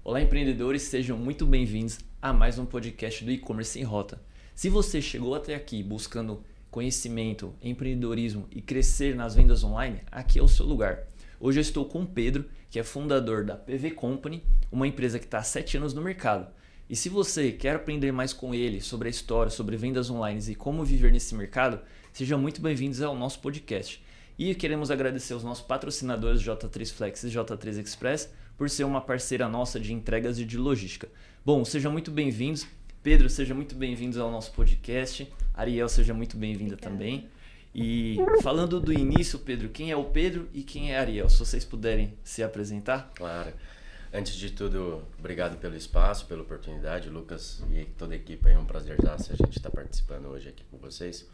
Olá, empreendedores, sejam muito bem-vindos a mais um podcast do E-Commerce em Rota. Se você chegou até aqui buscando conhecimento, empreendedorismo e crescer nas vendas online, aqui é o seu lugar. Hoje eu estou com o Pedro, que é fundador da PV Company, uma empresa que está há 7 anos no mercado. E se você quer aprender mais com ele sobre a história, sobre vendas online e como viver nesse mercado, sejam muito bem-vindos ao nosso podcast. E queremos agradecer aos nossos patrocinadores J3 Flex e J3 Express por ser uma parceira nossa de entregas e de logística. Bom, sejam muito bem-vindos. Pedro, seja muito bem-vindos ao nosso podcast. Ariel, seja muito bem-vinda também. E falando do início, Pedro, quem é o Pedro e quem é a Ariel? Se vocês puderem se apresentar. Claro. Antes de tudo, obrigado pelo espaço, pela oportunidade, Lucas e toda a equipe. É um prazerzaço a gente estar participando hoje aqui com vocês.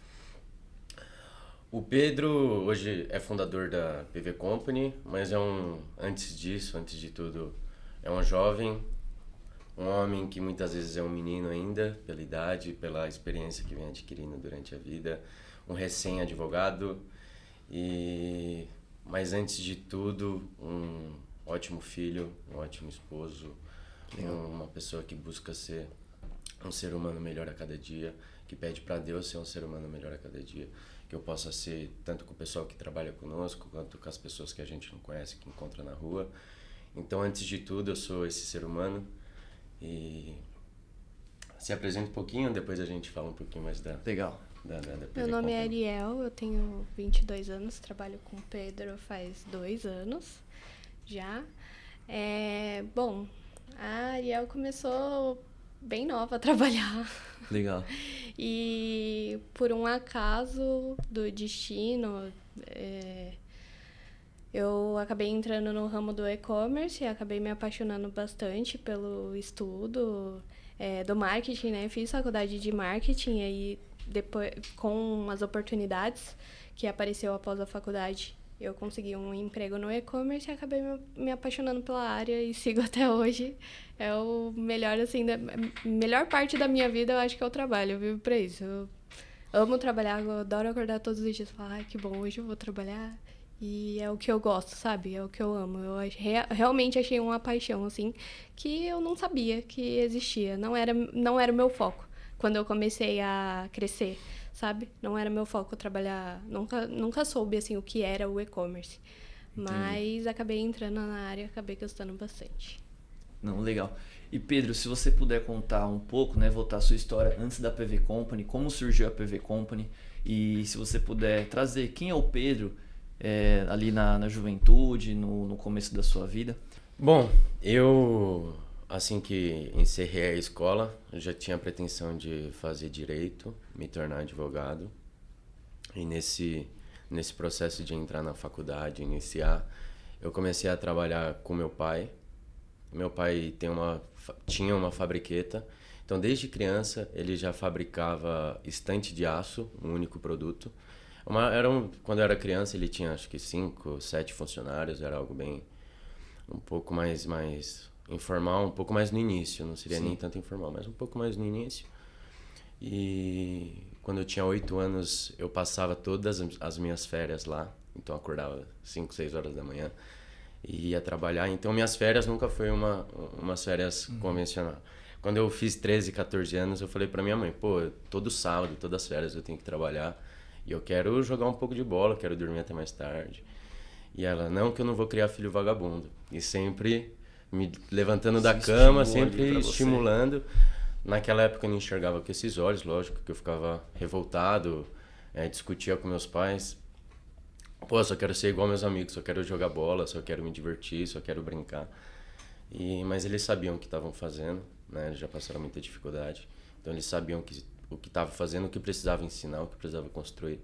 O Pedro hoje é fundador da PV Company, mas antes de tudo, é um jovem, um homem que muitas vezes é um menino ainda, pela idade, pela experiência que vem adquirindo durante a vida, um recém-advogado, mas antes de tudo, um ótimo filho, um ótimo esposo, uma pessoa que busca ser um ser humano melhor a cada dia, que pede para Deus ser um ser humano melhor a cada dia, que eu possa ser tanto com o pessoal que trabalha conosco, quanto com as pessoas que a gente não conhece, que encontra na rua. Então, antes de tudo, eu sou esse ser humano e se apresenta um pouquinho, depois a gente fala um pouquinho mais da Legal. Meu nome é Ariel, eu tenho 22 anos, trabalho com o Pedro faz 2 anos já. Bom, a Ariel começou bem nova a trabalhar. Legal. E por um acaso do destino, eu acabei entrando no ramo do e-commerce e acabei me apaixonando bastante pelo estudo do marketing, né? Fiz faculdade de marketing e aí depois, com as oportunidades que apareceu após a faculdade, eu consegui um emprego no e-commerce e acabei me apaixonando pela área e sigo até hoje. É o melhor, assim, melhor parte da minha vida, eu acho que é o trabalho, eu vivo pra isso. Eu amo trabalhar, eu adoro acordar todos os dias e falar, ai, que bom, hoje eu vou trabalhar. E é o que eu gosto, sabe? É o que eu amo. Eu realmente achei uma paixão, assim, que eu não sabia que existia. Não era o meu foco quando eu comecei a crescer, sabe? Não era meu foco trabalhar. Nunca soube, assim, o que era o e-commerce. Mas acabei entrando na área, acabei gostando bastante. Não, legal. E Pedro, se você puder contar um pouco, né, voltar a sua história antes da PV Company, como surgiu a PV Company, e se você puder trazer quem é o Pedro ali na juventude, no começo da sua vida. Bom, eu, assim que encerrei a escola, eu já tinha a pretensão de fazer direito, me tornar advogado. E nesse processo de entrar na faculdade, iniciar, eu comecei a trabalhar com meu pai. Meu pai tinha uma fabriqueta, então desde criança ele já fabricava estante de aço, um único produto. Quando eu era criança ele tinha acho que 5, 7 funcionários, era algo bem um pouco mais informal, um pouco mais no início, não seria nem tanto informal, mas um pouco mais no início. E quando eu tinha 8 anos eu passava todas as minhas férias lá, então eu acordava 5, 6 horas da manhã e ia trabalhar. Então minhas férias nunca foi umas férias convencional. Quando eu fiz 13, 14 anos, eu falei pra minha mãe, pô, todo sábado, todas as férias eu tenho que trabalhar e eu quero jogar um pouco de bola, quero dormir até mais tarde. E ela, não, que eu não vou criar filho vagabundo. E sempre me levantando da cama, sempre estimulando. Naquela época eu não enxergava com esses olhos, lógico, que eu ficava revoltado, discutia com meus pais. Pô, só quero ser igual meus amigos, só quero jogar bola, só quero me divertir, só quero brincar. Mas eles sabiam o que estavam fazendo, né? Eles já passaram muita dificuldade. Então eles sabiam o que estava fazendo, o que precisava ensinar, o que precisava construir.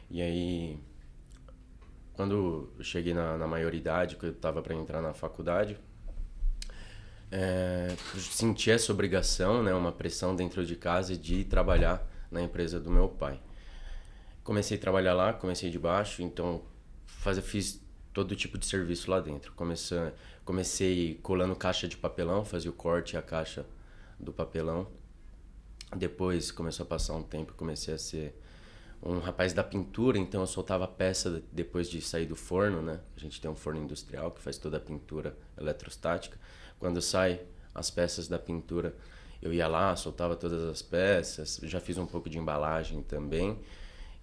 E aí, quando eu cheguei na maioridade, que eu estava para entrar na faculdade, eu senti essa obrigação, né? Uma pressão dentro de casa de ir trabalhar na empresa do meu pai. Comecei a trabalhar lá, comecei de baixo, então fiz todo tipo de serviço lá dentro. Comecei colando caixa de papelão, fazia o corte e a caixa do papelão. Depois começou a passar um tempo, comecei a ser um rapaz da pintura, então eu soltava a peça depois de sair do forno, né? A gente tem um forno industrial que faz toda a pintura eletrostática. Quando sai as peças da pintura, eu ia lá, soltava todas as peças, já fiz um pouco de embalagem também.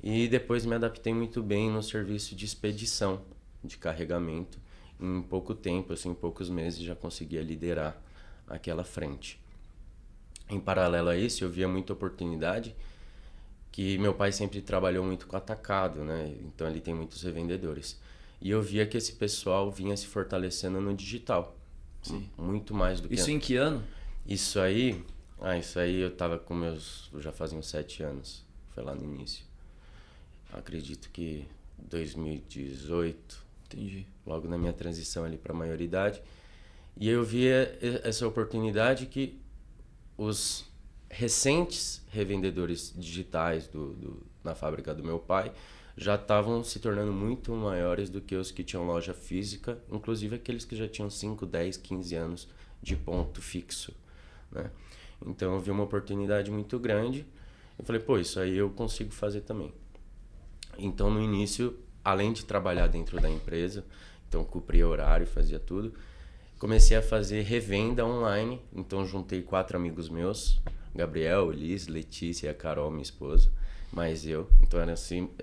E depois me adaptei muito bem no serviço de expedição, de carregamento. Em pouco tempo, assim, em poucos meses, já conseguia liderar aquela frente. Em paralelo a isso, eu via muita oportunidade, que meu pai sempre trabalhou muito com atacado, né? Então ele tem muitos revendedores. E eu via que esse pessoal vinha se fortalecendo no digital. Sim. Muito mais do que... Isso em que ano? Isso aí eu tava com meus... Já fazia uns 7 anos. Foi lá no início. Acredito que 2018. Entendi. Logo na minha transição ali para a maioridade. E eu via essa oportunidade que os recentes revendedores digitais na fábrica do meu pai já estavam se tornando muito maiores do que os que tinham loja física, inclusive aqueles que já tinham 5, 10, 15 anos de ponto fixo, né? Então eu vi uma oportunidade muito grande. Eu falei, pô, isso aí eu consigo fazer também. Então no início, além de trabalhar dentro da empresa, então cumpria horário, fazia tudo, comecei a fazer revenda online. Então juntei 4 amigos meus, Gabriel, Liz, Letícia e a Carol, minha esposa, mais eu. Então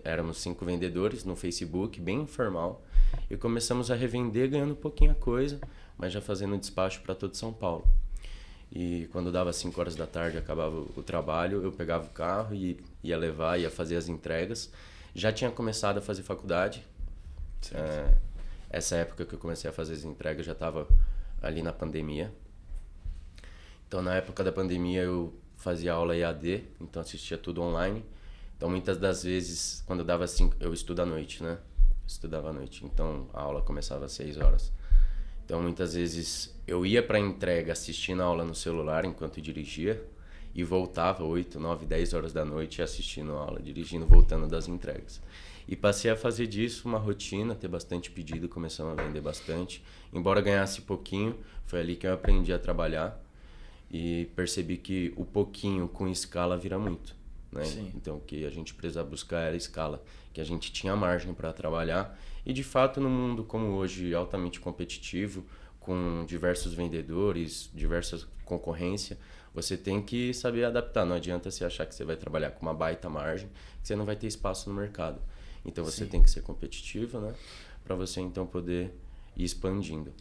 éramos 5 vendedores no Facebook, bem informal. E começamos a revender ganhando pouquinha coisa, mas já fazendo despacho para todo São Paulo. E quando dava 5 horas da tarde, acabava o trabalho, eu pegava o carro e ia fazer as entregas. Já tinha começado a fazer faculdade. Essa época que eu comecei a fazer as entregas já estava ali na pandemia. Então, na época da pandemia, eu fazia aula EAD, então assistia tudo online. Então, muitas das vezes, quando eu dava 5... Eu estudo à noite, né? Estudava à noite, então a aula começava às 6 horas. Então, muitas vezes, eu ia para a entrega assistindo a aula no celular enquanto dirigia e voltava 8, 9, 10 horas da noite assistindo a aula, dirigindo, voltando das entregas. E passei a fazer disso uma rotina, ter bastante pedido, começamos a vender bastante. Embora ganhasse pouquinho, foi ali que eu aprendi a trabalhar e percebi que o pouquinho com escala vira muito, né? Então, o que a gente precisava buscar era escala, que a gente tinha margem para trabalhar. E, de fato, no mundo como hoje, altamente competitivo, com diversos vendedores, diversa concorrência, você tem que saber adaptar. Não adianta você achar que você vai trabalhar com uma baita margem, que você não vai ter espaço no mercado. Então, você tem que ser competitivo, né? Para você, então, poder ir expandindo.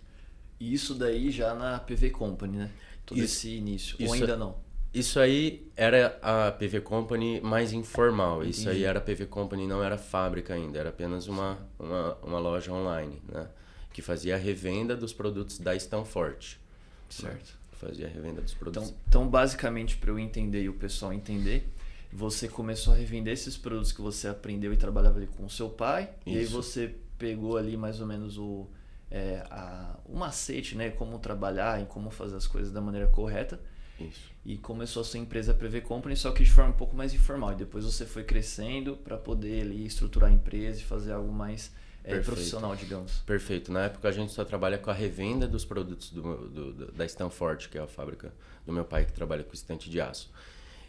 E isso daí já na PV Company, né? Todo esse início. Ou ainda não? Isso aí era a PV Company mais informal. Entendi. Isso aí era a PV Company, não era fábrica ainda. Era apenas uma loja online, né? Que fazia a revenda dos produtos da Stanford. Certo. Fazia a revenda dos produtos. Então basicamente, para eu entender e o pessoal entender, você começou a revender esses produtos que você aprendeu e trabalhava ali com o seu pai. Isso. E aí você pegou ali mais ou menos o macete, né? Como trabalhar e como fazer as coisas da maneira correta. Isso. E começou a sua empresa PV Company, só que de forma um pouco mais informal. E depois você foi crescendo para poder ali estruturar a empresa e fazer algo mais profissional, digamos. Perfeito. Na época a gente só trabalha com a revenda dos produtos da Stanford, que é a fábrica do meu pai que trabalha com estante de aço.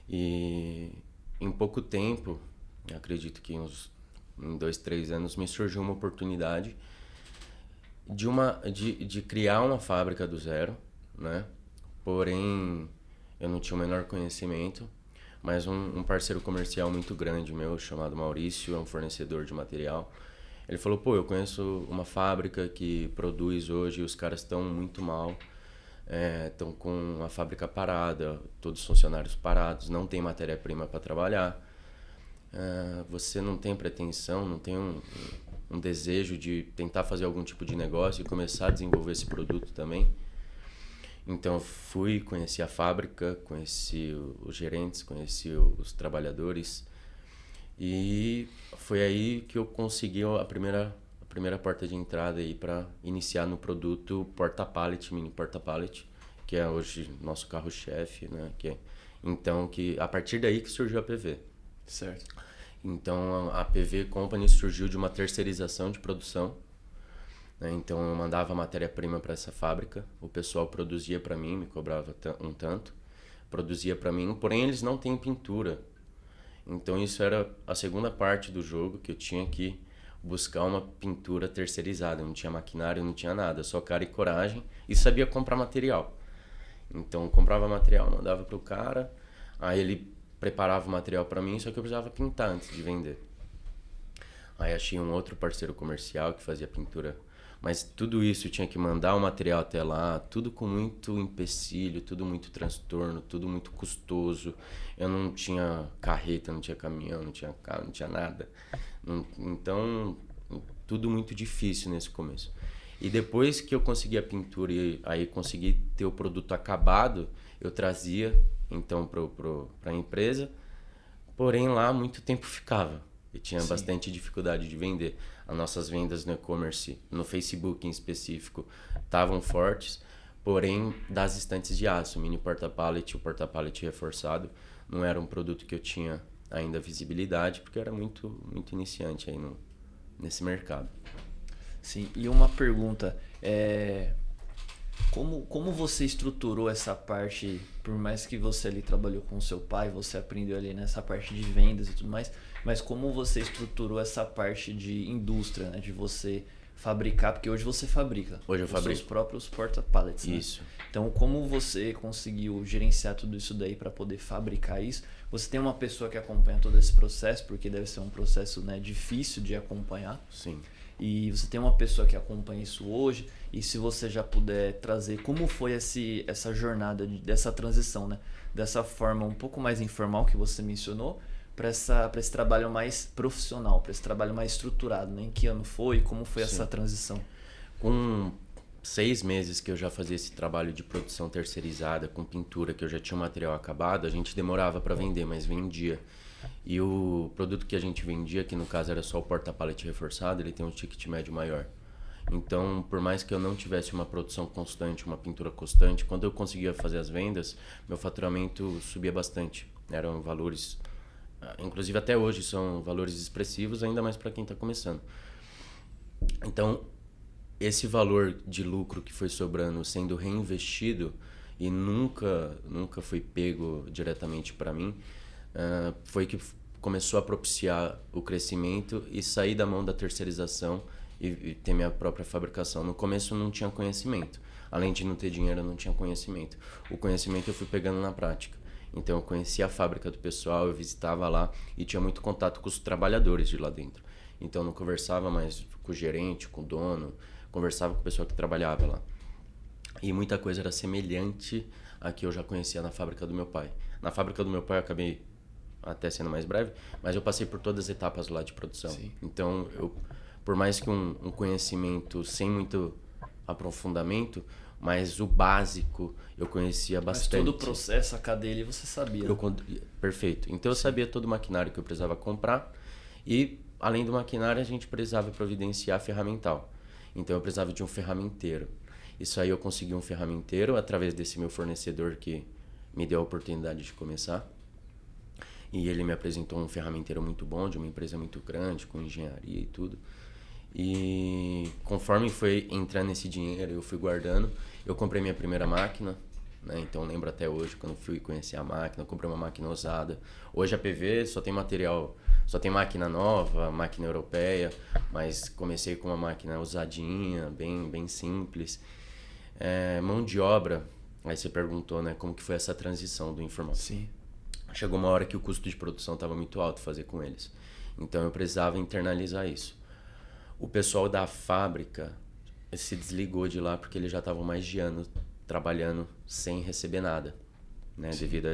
E em pouco tempo, acredito que em 2, 3 anos, me surgiu uma oportunidade de criar uma fábrica do zero, né? Porém, eu não tinha o menor conhecimento, mas um parceiro comercial muito grande meu, chamado Maurício, é um fornecedor de material. Ele falou, pô, eu conheço uma fábrica que produz hoje e os caras estão muito mal, estão com a fábrica parada, todos os funcionários parados, não tem matéria-prima para trabalhar. Você não tem pretensão, não tem um desejo de tentar fazer algum tipo de negócio e começar a desenvolver esse produto também? Então eu conheci a fábrica, conheci os gerentes, conheci os trabalhadores e foi aí que eu consegui a primeira porta de entrada aí para iniciar no produto porta-pallet, mini porta-pallet, que é hoje nosso carro-chefe, né? Então a partir daí que surgiu a PV. Certo. Então a PV Company surgiu de uma terceirização de produção. Então eu mandava matéria-prima para essa fábrica, o pessoal produzia para mim, me cobrava um tanto, produzia para mim, porém eles não têm pintura. Então isso era a segunda parte do jogo, que eu tinha que buscar uma pintura terceirizada. Não tinha maquinário, não tinha nada, só cara e coragem, e sabia comprar material. Então comprava material, mandava pro cara, aí ele preparava o material para mim, só que eu precisava pintar antes de vender. Aí achei um outro parceiro comercial que fazia pintura, mas tudo isso eu tinha que mandar o material até lá, tudo com muito empecilho, tudo muito transtorno, tudo muito custoso. Eu não tinha carreta, não tinha caminhão, não tinha carro, não tinha nada. Então, tudo muito difícil nesse começo. E depois que eu consegui a pintura e aí consegui ter o produto acabado, eu trazia então para a empresa, porém lá muito tempo ficava. E tinha bastante dificuldade de vender. As nossas vendas no e-commerce, no Facebook em específico, estavam fortes, porém das estantes de aço, o mini porta-pallet, o porta-pallet reforçado, não era um produto que eu tinha ainda visibilidade, porque eu era muito iniciante aí nesse mercado. Sim, e uma pergunta, como você estruturou essa parte, por mais que você ali trabalhou com seu pai, você aprendeu ali nessa parte de vendas e tudo mais, mas como você estruturou essa parte de indústria, né, de você fabricar, porque hoje você fabrica os seus próprios porta-pallets, né? Isso. Então, como você conseguiu gerenciar tudo isso daí para poder fabricar isso? Você tem uma pessoa que acompanha todo esse processo, porque deve ser um processo, né, difícil de acompanhar. Sim. E você tem uma pessoa que acompanha isso hoje, e se você já puder trazer como foi essa jornada dessa transição, né? Dessa forma um pouco mais informal que você mencionou, para esse trabalho mais profissional, para esse trabalho mais estruturado, né? Em que ano foi e como foi essa transição? Com 6 meses que eu já fazia esse trabalho de produção terceirizada, com pintura, que eu já tinha o material acabado, a gente demorava para vender, mas vendia. E o produto que a gente vendia, que no caso era só o porta-pallet reforçado, ele tem um ticket médio maior. Então, por mais que eu não tivesse uma produção constante, uma pintura constante, quando eu conseguia fazer as vendas, meu faturamento subia bastante. Eram valores, inclusive até hoje, são valores expressivos, ainda mais para quem está começando. Então, esse valor de lucro que foi sobrando, sendo reinvestido e nunca foi pego diretamente para mim, foi que começou a propiciar o crescimento e sair da mão da terceirização e ter minha própria fabricação. No começo eu não tinha conhecimento. Além de não ter dinheiro, eu não tinha conhecimento. O conhecimento eu fui pegando na prática. Então eu conhecia a fábrica do pessoal, eu visitava lá e tinha muito contato com os trabalhadores de lá dentro. Então eu não conversava mais com o gerente, com o dono, conversava com o pessoal que trabalhava lá. E muita coisa era semelhante a que eu já conhecia na fábrica do meu pai. Na fábrica do meu pai eu acabei até sendo mais breve, mas eu passei por todas as etapas lá de produção. Sim. Então, por mais que um conhecimento sem muito aprofundamento, mas o básico eu conhecia bastante. Mas todo o processo, a cadeia ali, você sabia. Perfeito. Então eu sabia todo o maquinário que eu precisava comprar e, além do maquinário, a gente precisava providenciar ferramental. Então eu precisava de um ferramenteiro. Isso aí eu consegui um ferramenteiro através desse meu fornecedor que me deu a oportunidade de começar. E ele me apresentou um ferramenteiro muito bom, de uma empresa muito grande, com engenharia e tudo. E conforme foi entrando esse dinheiro, eu fui guardando. Eu comprei minha primeira máquina, né? Então lembro até hoje, quando fui conhecer a máquina, eu comprei uma máquina usada. Hoje a PV só tem material, só tem máquina nova, máquina europeia, mas comecei com uma máquina usadinha, bem simples. Mão de obra, aí você perguntou, né, como que foi essa transição do informal. Sim. Chegou uma hora que o custo de produção estava muito alto fazer com eles. Então eu precisava internalizar isso. O pessoal da fábrica se desligou de lá porque eles já estavam mais de ano trabalhando sem receber nada, né, devido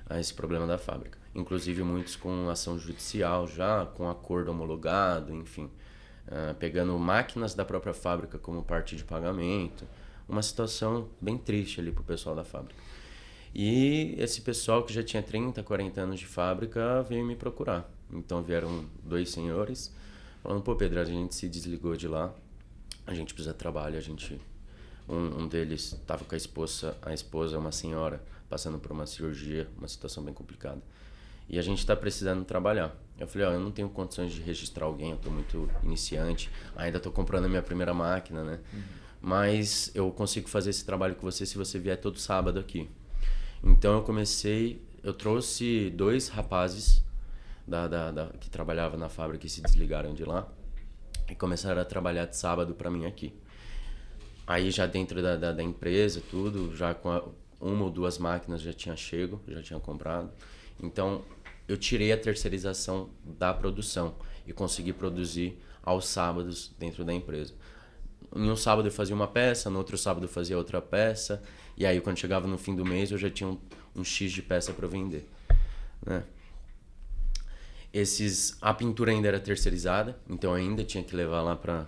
a esse problema da fábrica. Inclusive muitos com ação judicial já, com acordo homologado, enfim, pegando máquinas da própria fábrica como parte de pagamento. Uma situação bem triste ali pro pessoal da fábrica. E esse pessoal que já tinha 30, 40 anos de fábrica veio me procurar. Então vieram 2 senhores falando, pô Pedro, a gente se desligou de lá, a gente precisa de trabalho, um deles estava com a esposa, uma senhora, passando por uma cirurgia, uma situação bem complicada. E a gente está precisando trabalhar. Eu falei, eu não tenho condições de registrar alguém, eu estou muito iniciante, ainda estou comprando a minha primeira máquina, né? Mas eu consigo fazer esse trabalho com você se você vier todo sábado aqui. Então eu trouxe 2 rapazes que trabalhavam na fábrica e se desligaram de lá. e começaram a trabalhar de sábado para mim aqui. Aí já dentro da empresa, tudo, já com uma ou duas máquinas já tinha chego, já tinha comprado. Então, eu tirei a terceirização da produção e consegui produzir aos sábados dentro da empresa. Em um sábado eu fazia uma peça, no outro sábado eu fazia outra peça, e aí quando chegava no fim do mês eu já tinha um X de peça para vender, né? A pintura ainda era terceirizada, então eu ainda tinha que levar lá pro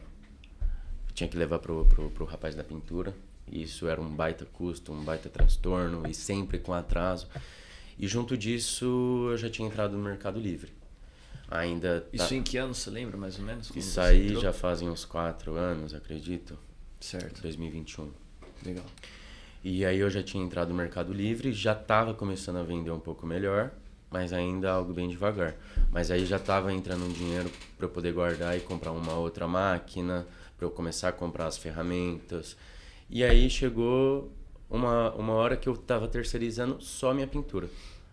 rapaz da pintura. E isso era um baita custo, um baita transtorno e sempre com atraso. E junto disso eu já tinha entrado no Mercado Livre. Isso em que ano você lembra mais ou menos? Isso aí já fazem uns 4 anos, acredito. Certo. 2021. Legal. E aí eu já tinha entrado no Mercado Livre, já estava começando a vender um pouco melhor, mas ainda algo bem devagar. Mas aí já estava entrando um dinheiro para eu poder guardar e comprar uma outra máquina, para eu começar a comprar as ferramentas. E aí chegou uma hora que eu estava terceirizando só minha pintura.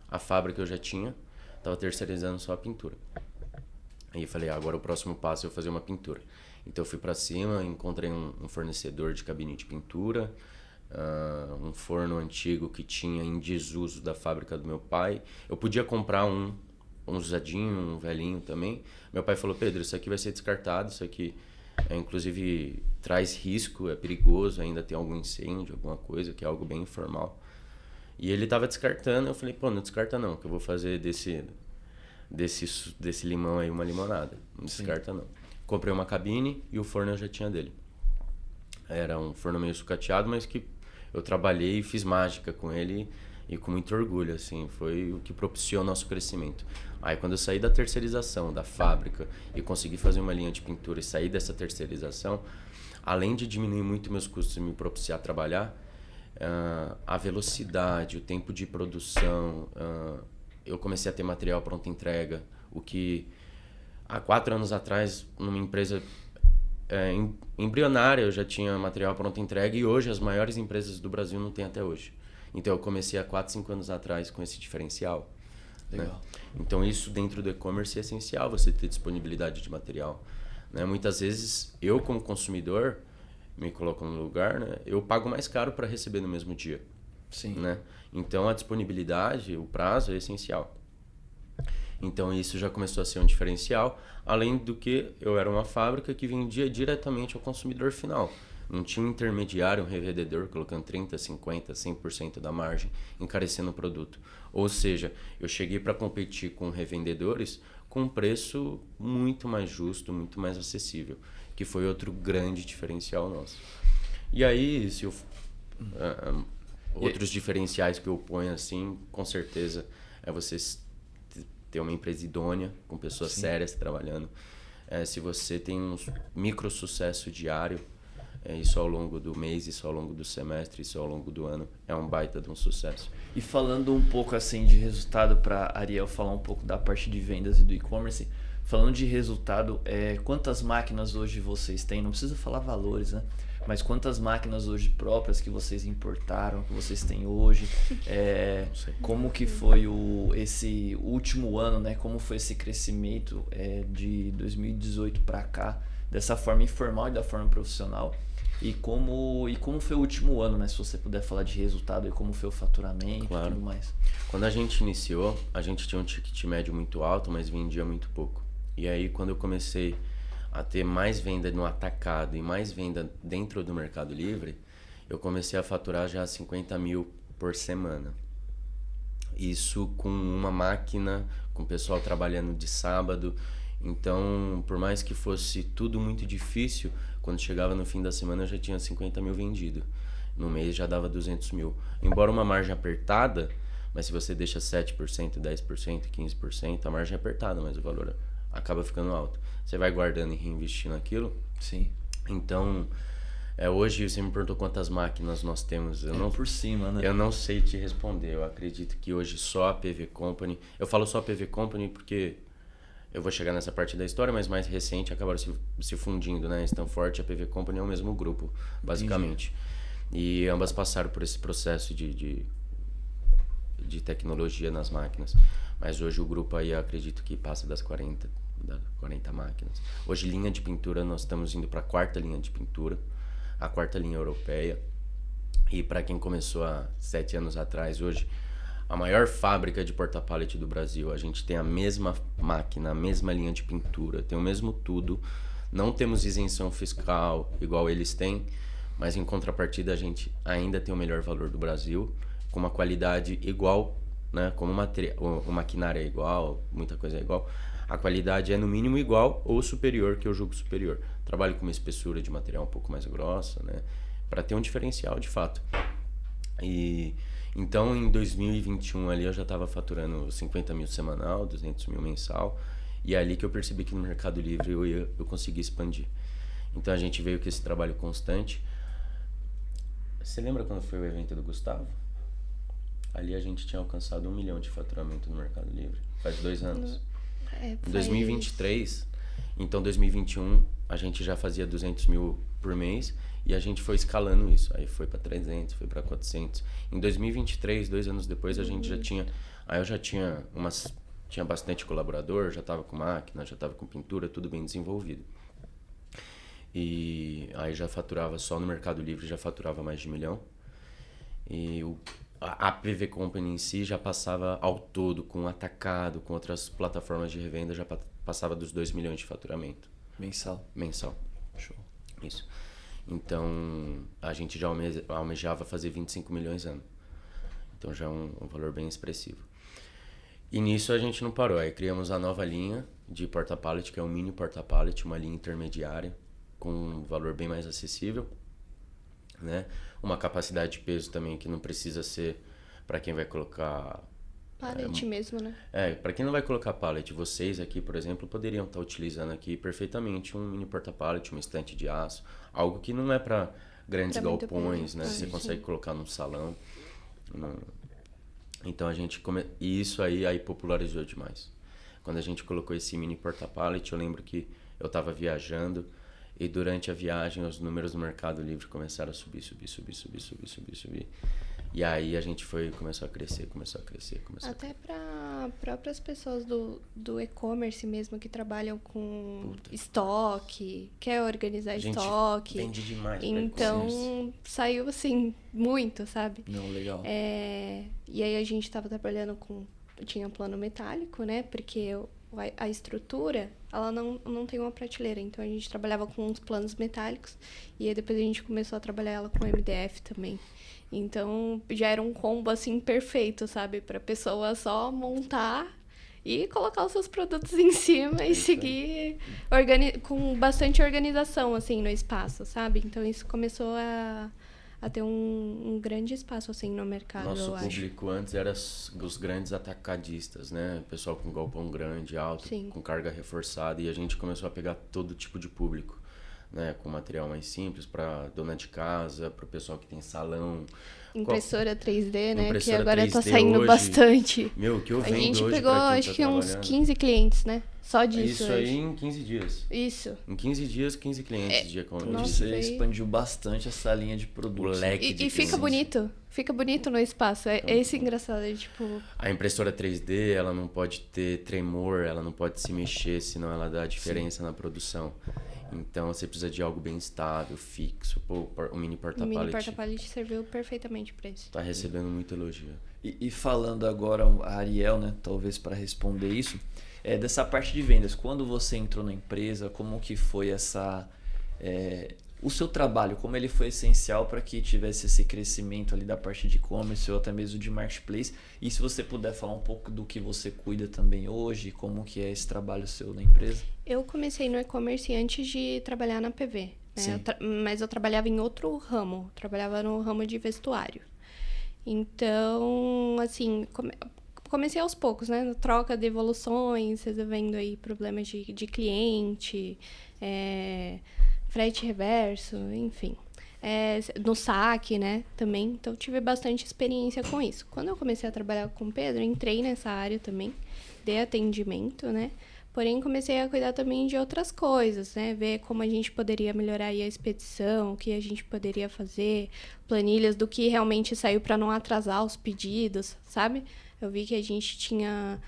A fábrica eu já tinha, estava terceirizando só a pintura. Aí eu falei, agora o próximo passo é eu fazer uma pintura. Então eu fui para cima, encontrei um fornecedor de cabine de pintura, um forno antigo que tinha em desuso da fábrica do meu pai. Eu podia comprar um usadinho, um velhinho também. Meu pai falou, Pedro, isso aqui vai ser descartado, isso aqui inclusive traz risco, é perigoso, ainda tem algum incêndio, alguma coisa, que é algo bem informal. E ele estava descartando, eu falei, pô, não descarta não, que eu vou fazer desse limão aí uma limonada. Não descarta não. Comprei uma cabine e o forno eu já tinha dele. Era um forno meio sucateado, mas que eu trabalhei e fiz mágica com ele e com muito orgulho, assim, foi o que propiciou o nosso crescimento. Aí quando eu saí da terceirização, da fábrica, e consegui fazer uma linha de pintura e sair dessa terceirização, além de diminuir muito meus custos e me propiciar trabalhar, a velocidade, o tempo de produção, eu comecei a ter material pronto entrega, o que há 4 anos atrás, numa empresa embrionária, eu já tinha material pronto entrega, e hoje as maiores empresas do Brasil não têm até hoje. Então eu comecei há 4, 5 anos atrás com esse diferencial. Legal. Né? Então isso dentro do e-commerce é essencial, você ter disponibilidade de material. Né? Muitas vezes eu como consumidor, me coloco no lugar, né? Eu pago mais caro para receber no mesmo dia. Sim. Né? Então a disponibilidade, o prazo é essencial. Então isso já começou a ser um diferencial, além do que eu era uma fábrica que vendia diretamente ao consumidor final. Não tinha um intermediário, um revendedor, colocando 30%, 50%, 100% da margem, encarecendo o produto. Ou seja, eu cheguei para competir com revendedores com um preço muito mais justo, muito mais acessível, que foi outro grande diferencial nosso. E aí, outros diferenciais que eu ponho assim, com certeza, é você ter uma empresa idônea, com pessoas sérias trabalhando. Se você tem um micro sucesso diário, isso ao longo do mês, isso ao longo do semestre, isso ao longo do ano, é um baita de um sucesso. E falando um pouco assim de resultado, para Ariel falar um pouco da parte de vendas e do e-commerce, falando de resultado, quantas máquinas hoje vocês têm? Não precisa falar valores, né? Mas quantas máquinas hoje próprias que vocês importaram, que vocês têm hoje? Como que foi esse último ano, né? Como foi esse crescimento de 2018 para cá, dessa forma informal e da forma profissional? E como foi o último ano, né? Se você puder falar de resultado e como foi o faturamento e tudo mais. Quando a gente iniciou, a gente tinha um ticket médio muito alto, mas vendia muito pouco. E aí quando eu comecei a ter mais venda no atacado e mais venda dentro do Mercado Livre, eu comecei a faturar já 50 mil por semana. Isso com uma máquina, com o pessoal trabalhando de sábado. Então, por mais que fosse tudo muito difícil, quando chegava no fim da semana eu já tinha 50 mil vendido. No mês já dava 200 mil. Embora uma margem apertada, mas se você deixa 7%, 10%, 15%, a margem é apertada, mas o valor acaba ficando alto. Você vai guardando e reinvestindo aquilo. Sim. Então, hoje você me perguntou quantas máquinas nós temos. Por cima, né? Eu não sei te responder. Eu acredito que hoje só a PV Company... Eu falo só a PV Company porque eu vou chegar nessa parte da história, mas mais recente acabaram se fundindo, né? Stanford e a PV Company é o mesmo grupo, basicamente. Entendi. E ambas passaram por esse processo de tecnologia nas máquinas. Mas hoje o grupo aí eu acredito que passa das 40 40 máquinas. Hoje, linha de pintura, nós estamos indo para a 4ª linha de pintura, a 4ª linha europeia. E para quem começou há 7 anos atrás, hoje, a maior fábrica de porta-pallet do Brasil. A gente tem a mesma máquina, a mesma linha de pintura, tem o mesmo tudo. Não temos isenção fiscal igual eles têm, mas em contrapartida a gente ainda tem o melhor valor do Brasil, com uma qualidade igual, né? Como o maquinário é igual, muita coisa é igual. A qualidade é no mínimo igual ou superior, que eu julgo superior. Trabalho com uma espessura de material um pouco mais grossa, né? Para ter um diferencial de fato. E então em 2021 ali eu já estava faturando 50 mil semanal, 200 mil mensal, e é ali que eu percebi que no Mercado Livre eu consegui expandir. Então a gente veio com esse trabalho constante. Você lembra quando foi o evento do Gustavo? Ali a gente tinha alcançado 1 milhão de faturamento no Mercado Livre, faz 2 anos. Em 2023, então 2021 a gente já fazia 200 mil por mês e a gente foi escalando isso. Aí foi para 300, foi para 400. Em 2023, 2 anos depois, a gente já tinha... Aí eu já tinha tinha bastante colaborador, já estava com máquina, já estava com pintura, tudo bem desenvolvido. E aí já faturava só no Mercado Livre, já faturava mais de 1 milhão. E a PV Company em si já passava ao todo, com atacado, com outras plataformas de revenda, já passava dos 2 milhões de faturamento. Mensal. Show. Isso. Então, a gente já almejava fazer 25 milhões ano. Então, já é um valor bem expressivo. E nisso a gente não parou. Aí criamos a nova linha de porta-pallet, que é um mini porta-pallet, uma linha intermediária, com um valor bem mais acessível, né? Uma capacidade de peso também que não precisa ser para quem vai colocar... Pallet mesmo, né? Para quem não vai colocar pallet, vocês aqui, por exemplo, poderiam estar utilizando aqui perfeitamente um mini porta-pallet, uma estante de aço, algo que não é para grandes galpões, né? Você consegue colocar num salão. Então a gente e isso aí popularizou demais. Quando a gente colocou esse mini porta-pallet, eu lembro que eu estava viajando e durante a viagem os números do Mercado Livre começaram a subir. E aí a gente começou a crescer. Até para próprias pessoas do e-commerce mesmo, que trabalham com estoque, quer organizar estoque. Vende demais. Então, saiu assim, muito, sabe? Não, legal. E aí a gente estava trabalhando tinha um plano metálico, né? Porque a estrutura, ela não tem uma prateleira. Então, a gente trabalhava com uns planos metálicos. E aí depois a gente começou a trabalhar ela com MDF também. Então, já era um combo, assim, perfeito, sabe? Pra pessoa só montar e colocar os seus produtos em cima e seguir com bastante organização, assim, no espaço, sabe? Então, isso começou a ter um grande espaço, assim, no mercado, Nosso eu acho. público antes era os grandes atacadistas, né? Pessoal com galpão grande, alto, Sim. com carga reforçada. E a gente começou a pegar todo tipo de público, né? Com material mais simples, para dona de casa, para o pessoal que tem salão. Impressora 3D, né? Impressora que agora 3D tá saindo hoje, bastante. Meu, o que eu vendo A gente hoje pegou, pra quem acho tá que uns trabalhando. 15 clientes, né? Só disso Isso hoje. aí em 15 dias. Isso. Em 15 dias, 15 clientes de e-commerce. Nossa, Você expandiu bastante essa linha de produtos. O leque de E fica clientes. bonito. Fica bonito no espaço. É esse engraçado, tipo... A impressora 3D, ela não pode ter tremor, ela não pode se mexer, senão ela dá diferença na produção. Então, você precisa de algo bem estável, fixo. Pô, o mini porta-pallet... O mini porta-pallet serviu perfeitamente para isso. Tá recebendo muito elogio. E falando agora, a Ariel, né, talvez para responder isso, dessa parte de vendas, quando você entrou na empresa, como que foi o seu trabalho, como ele foi essencial para que tivesse esse crescimento ali da parte de e-commerce ou até mesmo de marketplace, e se você puder falar um pouco do que você cuida também hoje, como que é esse trabalho seu na empresa? Eu comecei no e-commerce antes de trabalhar na PV, né? Mas eu trabalhava em outro ramo, trabalhava no ramo de vestuário. Então, assim, comecei aos poucos, né? Troca de evoluções, resolvendo aí problemas de cliente, frete reverso, enfim. No saque, né? Também. Então, tive bastante experiência com isso. Quando eu comecei a trabalhar com o Pedro, entrei nessa área também, de atendimento, né? Porém, comecei a cuidar também de outras coisas, né? Ver como a gente poderia melhorar aí a expedição, o que a gente poderia fazer, planilhas do que realmente saiu para não atrasar os pedidos, sabe? Eu vi que a gente tinha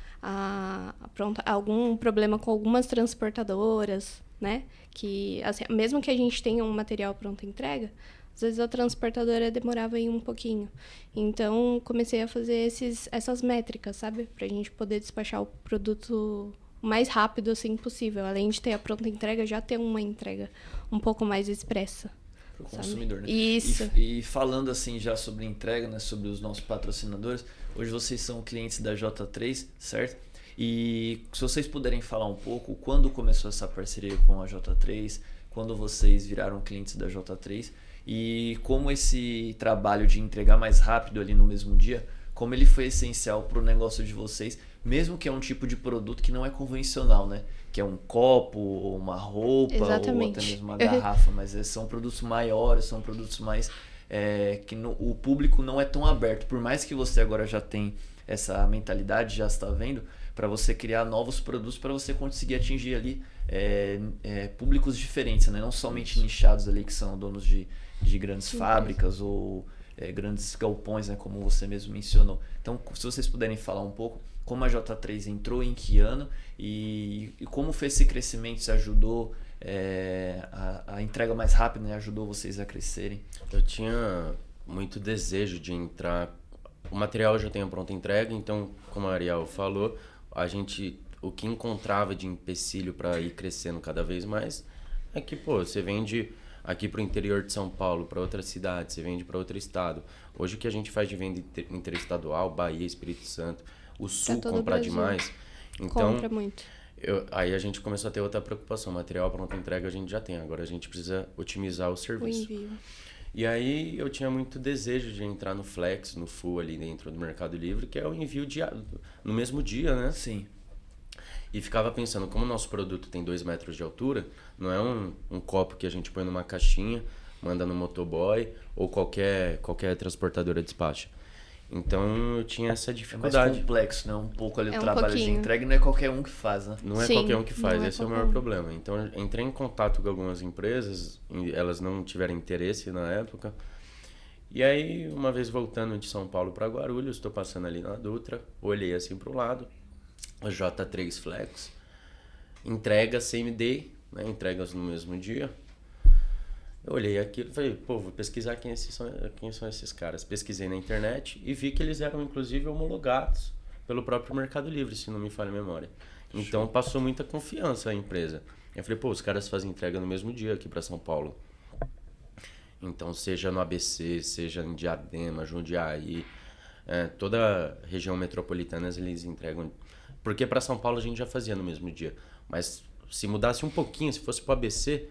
algum problema com algumas transportadoras, né? Que, assim, mesmo que a gente tenha um material pronto entrega, às vezes a transportadora demorava aí um pouquinho. Então, comecei a fazer essas métricas, sabe? Pra gente poder despachar o produto o mais rápido assim possível. Além de ter a pronta entrega, já ter uma entrega um pouco mais expressa. Para o consumidor, né? Isso. E falando assim já sobre entrega, né? Sobre os nossos patrocinadores, hoje vocês são clientes da J3, certo? E se vocês puderem falar um pouco, quando começou essa parceria com a J3, quando vocês viraram clientes da J3 e como esse trabalho de entregar mais rápido ali no mesmo dia, como ele foi essencial para o negócio de vocês, mesmo que é um tipo de produto que não é convencional, né? Que é um copo, ou uma roupa, Exatamente. ou até mesmo uma garrafa, mas são produtos maiores, são produtos mais o público não é tão aberto. Por mais que você agora já tem essa mentalidade, já está vendo, para você criar novos produtos, para você conseguir atingir ali públicos diferentes, né? Não somente nichados ali que são donos de grandes fábricas ou grandes galpões, né? Como você mesmo mencionou. Então, se vocês puderem falar um pouco como a J3 entrou, em que ano e como foi esse crescimento, se ajudou a entrega mais rápida, né? Ajudou vocês a crescerem? Eu tinha muito desejo de entrar. O material eu já tenho pronta entrega, então, como a Ariel falou, o que encontrava de empecilho para ir crescendo cada vez mais é que, você vende aqui para o interior de São Paulo, para outra cidade, você vende para outro estado. Hoje o que a gente faz de venda interestadual, Bahia, Espírito Santo, o Sul compra demais. Então, compra muito. Aí a gente começou a ter outra preocupação. Material pronta entrega a gente já tem, agora a gente precisa otimizar o serviço. O envio. E aí eu tinha muito desejo de entrar no Flex, no Full ali dentro do Mercado Livre, que é o envio no mesmo dia, né? Sim. E ficava pensando, como o nosso produto tem 2 metros de altura, não é um copo que a gente põe numa caixinha, manda no motoboy ou qualquer transportadora despacha. Então eu tinha essa dificuldade. É mais complexo, né? Um pouco ali o trabalho de pouquinho. entrega, não é qualquer um que faz, né? Não é qualquer um que faz, esse é o maior problema. Então eu entrei em contato com algumas empresas, elas não tiveram interesse na época. E aí, uma vez voltando de São Paulo para Guarulhos, estou passando ali na Dutra, olhei assim para o lado, a J3 Flex, entrega same day, né? Entregas no mesmo dia. Eu olhei aquilo e falei, vou pesquisar quem são esses caras. Pesquisei na internet e vi que eles eram, inclusive, homologados pelo próprio Mercado Livre, se não me falha a memória. Então, passou muita confiança a empresa. Eu falei, os caras fazem entrega no mesmo dia aqui para São Paulo. Então, seja no ABC, seja em Diadema, Jundiaí, toda a região metropolitana eles entregam. Porque para São Paulo a gente já fazia no mesmo dia. Mas se mudasse um pouquinho, se fosse para o ABC...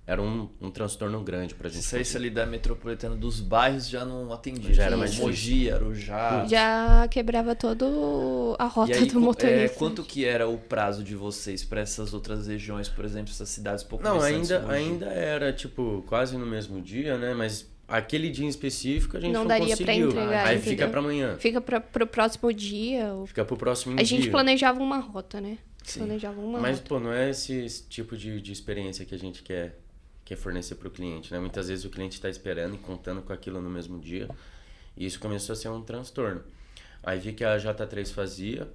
Era um transtorno grande pra gente. Se saísse ali da metropolitana dos bairros, já não atendia. Já era mais Mogi, Arujá. Já quebrava todo a rota do motorista. Quanto que era o prazo de vocês para essas outras regiões, por exemplo, essas cidades pouco Não, distantes? ainda era, quase no mesmo dia, né? Mas aquele dia em específico a gente não daria conseguiu. pra entregar, Aí entendeu? fica pra amanhã. Fica pro próximo dia. Fica pro próximo dia. A gente planejava uma rota, né? Sim. Planejava uma Mas, rota. não é esse tipo de experiência que a gente quer fornecer para o cliente, né? Muitas vezes o cliente está esperando e contando com aquilo no mesmo dia, e isso começou a ser um transtorno. Aí vi que a J3 fazia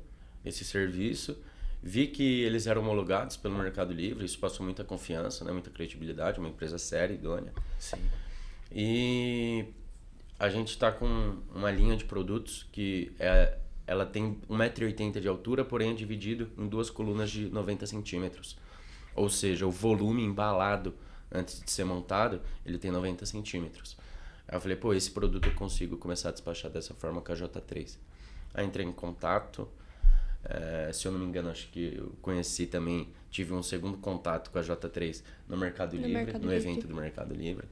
esse serviço, vi que eles eram homologados pelo Mercado Livre, isso passou muita confiança, né? Muita credibilidade, uma empresa séria, idônea. Sim. E a gente está com uma linha de produtos que ela tem 1,80 m de altura, porém é dividido em 2 colunas de 90 centímetros. Ou seja, o volume embalado antes de ser montado, ele tem 90 centímetros. Aí eu falei, esse produto eu consigo começar a despachar dessa forma com a J3. Aí entrei em contato, se eu não me engano, acho que eu conheci também, tive um segundo contato com a J3 no Mercado Livre, no evento do Mercado Livre.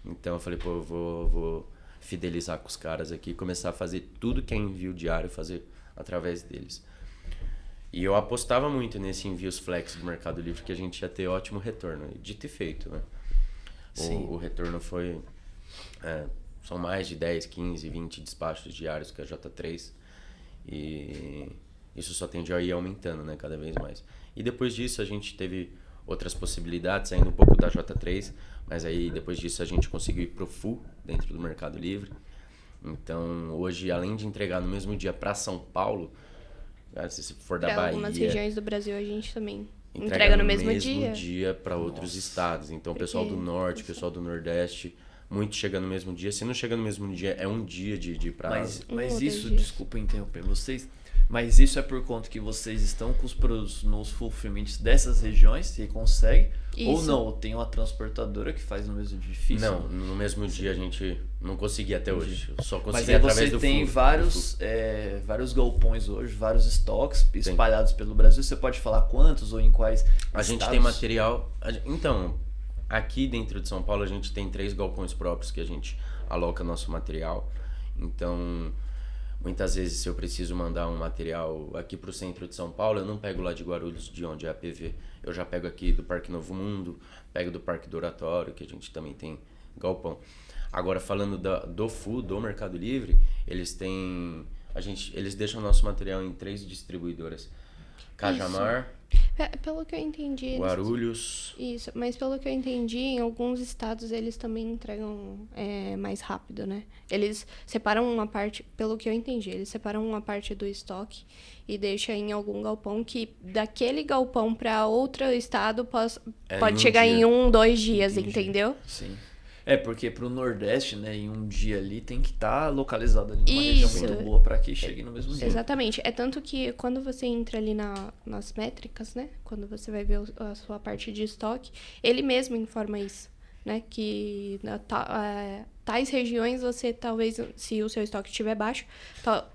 Então eu falei, eu vou fidelizar com os caras aqui, começar a fazer tudo que é envio diário, fazer através deles. E eu apostava muito nesse envios flex do Mercado Livre, que a gente ia ter ótimo retorno. Dito e feito, né? O retorno foi... são mais de 10, 15, 20 despachos diários com a J3. E isso só tende a ir aumentando, né? Cada vez mais. E depois disso a gente teve outras possibilidades, saindo um pouco da J3, mas aí depois disso a gente conseguiu ir pro full dentro do Mercado Livre. Então, hoje, além de entregar no mesmo dia para São Paulo, se for da Pra Bahia, algumas regiões do Brasil a gente também entrega entrega no mesmo dia. para outros estados. Então, o pessoal do Norte, o pessoal do Nordeste, muito chega no mesmo dia. Se não chega no mesmo dia, é um dia de prazo. Mas isso, desculpa interromper vocês, mas isso é por conta que vocês estão com os produtos nos fulfillments dessas regiões, e consegue? Isso. Ou não, tem uma transportadora que faz no mesmo dia difícil? Não, no mesmo dia a gente não conseguia até hoje. Eu só Mas consegui aí através você do tem full. vários galpões hoje, vários estoques espalhados pelo Brasil. Você pode falar quantos ou em quais A gente estados? tem material... Então, aqui dentro de São Paulo a gente tem 3 galpões próprios que a gente aloca nosso material. Então, muitas vezes se eu preciso mandar um material aqui pro centro de São Paulo, eu não pego lá de Guarulhos, de onde é a PV. Eu já pego aqui do Parque Novo Mundo, pego do Parque do Oratório, que a gente também tem galpão. Agora, falando do full, do Mercado Livre, eles deixam nosso material em 3 distribuidoras. Cajamar, Pelo que eu entendi... Guarulhos... Isso, mas pelo que eu entendi, em alguns estados eles também entregam mais rápido, né? Eles separam uma parte, pelo que eu entendi, eles separam uma parte do estoque e deixam em algum galpão que daquele galpão para outro estado pode chegar em 1-2 dias, Entendi. entendeu? Sim. Porque pro Nordeste, né, em um dia ali tem que estar localizado ali numa região Isso. muito boa para que chegue no mesmo dia. Exatamente. É tanto que quando você entra ali nas métricas, né? Quando você vai ver a sua parte de estoque, ele mesmo informa isso, né? Que tais regiões você talvez, se o seu estoque estiver baixo,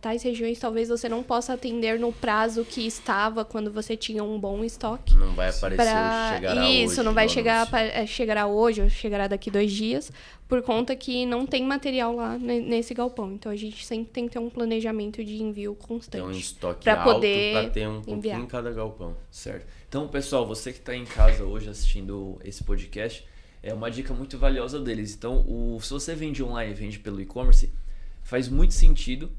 tais regiões talvez você não possa atender no prazo que estava quando você tinha um bom estoque. Não vai aparecer chegará hoje. Isso, não vai no anúncio. chegará hoje ou chegará daqui 2 dias, por conta que não tem material lá nesse galpão. Então a gente sempre tem que ter um planejamento de envio constante. Tem um estoque pra alto poder para ter um pouquinho enviar. em cada galpão. Certo. Então, pessoal, você que está em casa hoje assistindo esse podcast, é uma dica muito valiosa deles. Então, se você vende online, vende pelo e-commerce, faz muito sentido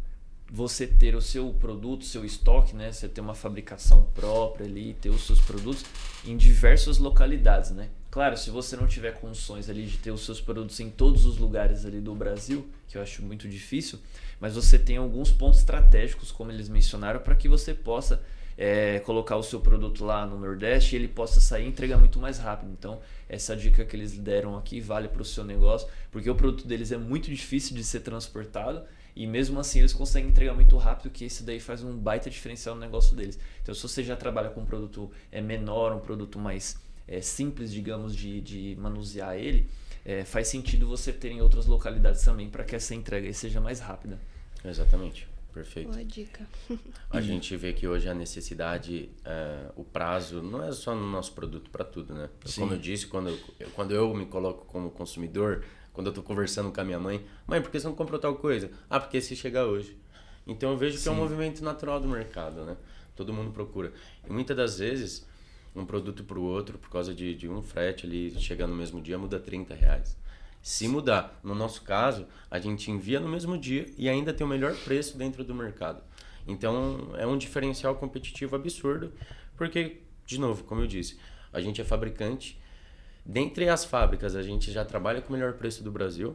você ter o seu produto, seu estoque, né? Você ter uma fabricação própria ali, ter os seus produtos em diversas localidades, né? Claro, se você não tiver condições ali de ter os seus produtos em todos os lugares ali do Brasil, que eu acho muito difícil, mas você tem alguns pontos estratégicos, como eles mencionaram, para que você possa colocar o seu produto lá no Nordeste e ele possa sair e entregar muito mais rápido. Então, essa dica que eles deram aqui vale para o seu negócio, porque o produto deles é muito difícil de ser transportado e mesmo assim eles conseguem entregar muito rápido, que isso daí faz um baita diferencial no negócio deles. Então, se você já trabalha com um produto menor, um produto mais simples, digamos, de manusear ele, faz sentido você ter em outras localidades também para que essa entrega aí seja mais rápida. Exatamente. Perfeito. Boa dica. A gente vê que hoje a necessidade, o prazo, não é só no nosso produto, para tudo, né? Sim. Como eu disse, quando eu me coloco como consumidor, quando eu tô conversando com a minha mãe, por que você não comprou tal coisa? Porque se chegar hoje. Então eu vejo que é um movimento natural do mercado, né? Todo mundo procura. E muitas das vezes, um produto para o outro, por causa de um frete ali, chegar no mesmo dia, muda R$30. Se mudar, no nosso caso, a gente envia no mesmo dia e ainda tem o melhor preço dentro do mercado. Então, é um diferencial competitivo absurdo, porque, de novo, como eu disse, a gente é fabricante. Dentre as fábricas, a gente já trabalha com o melhor preço do Brasil.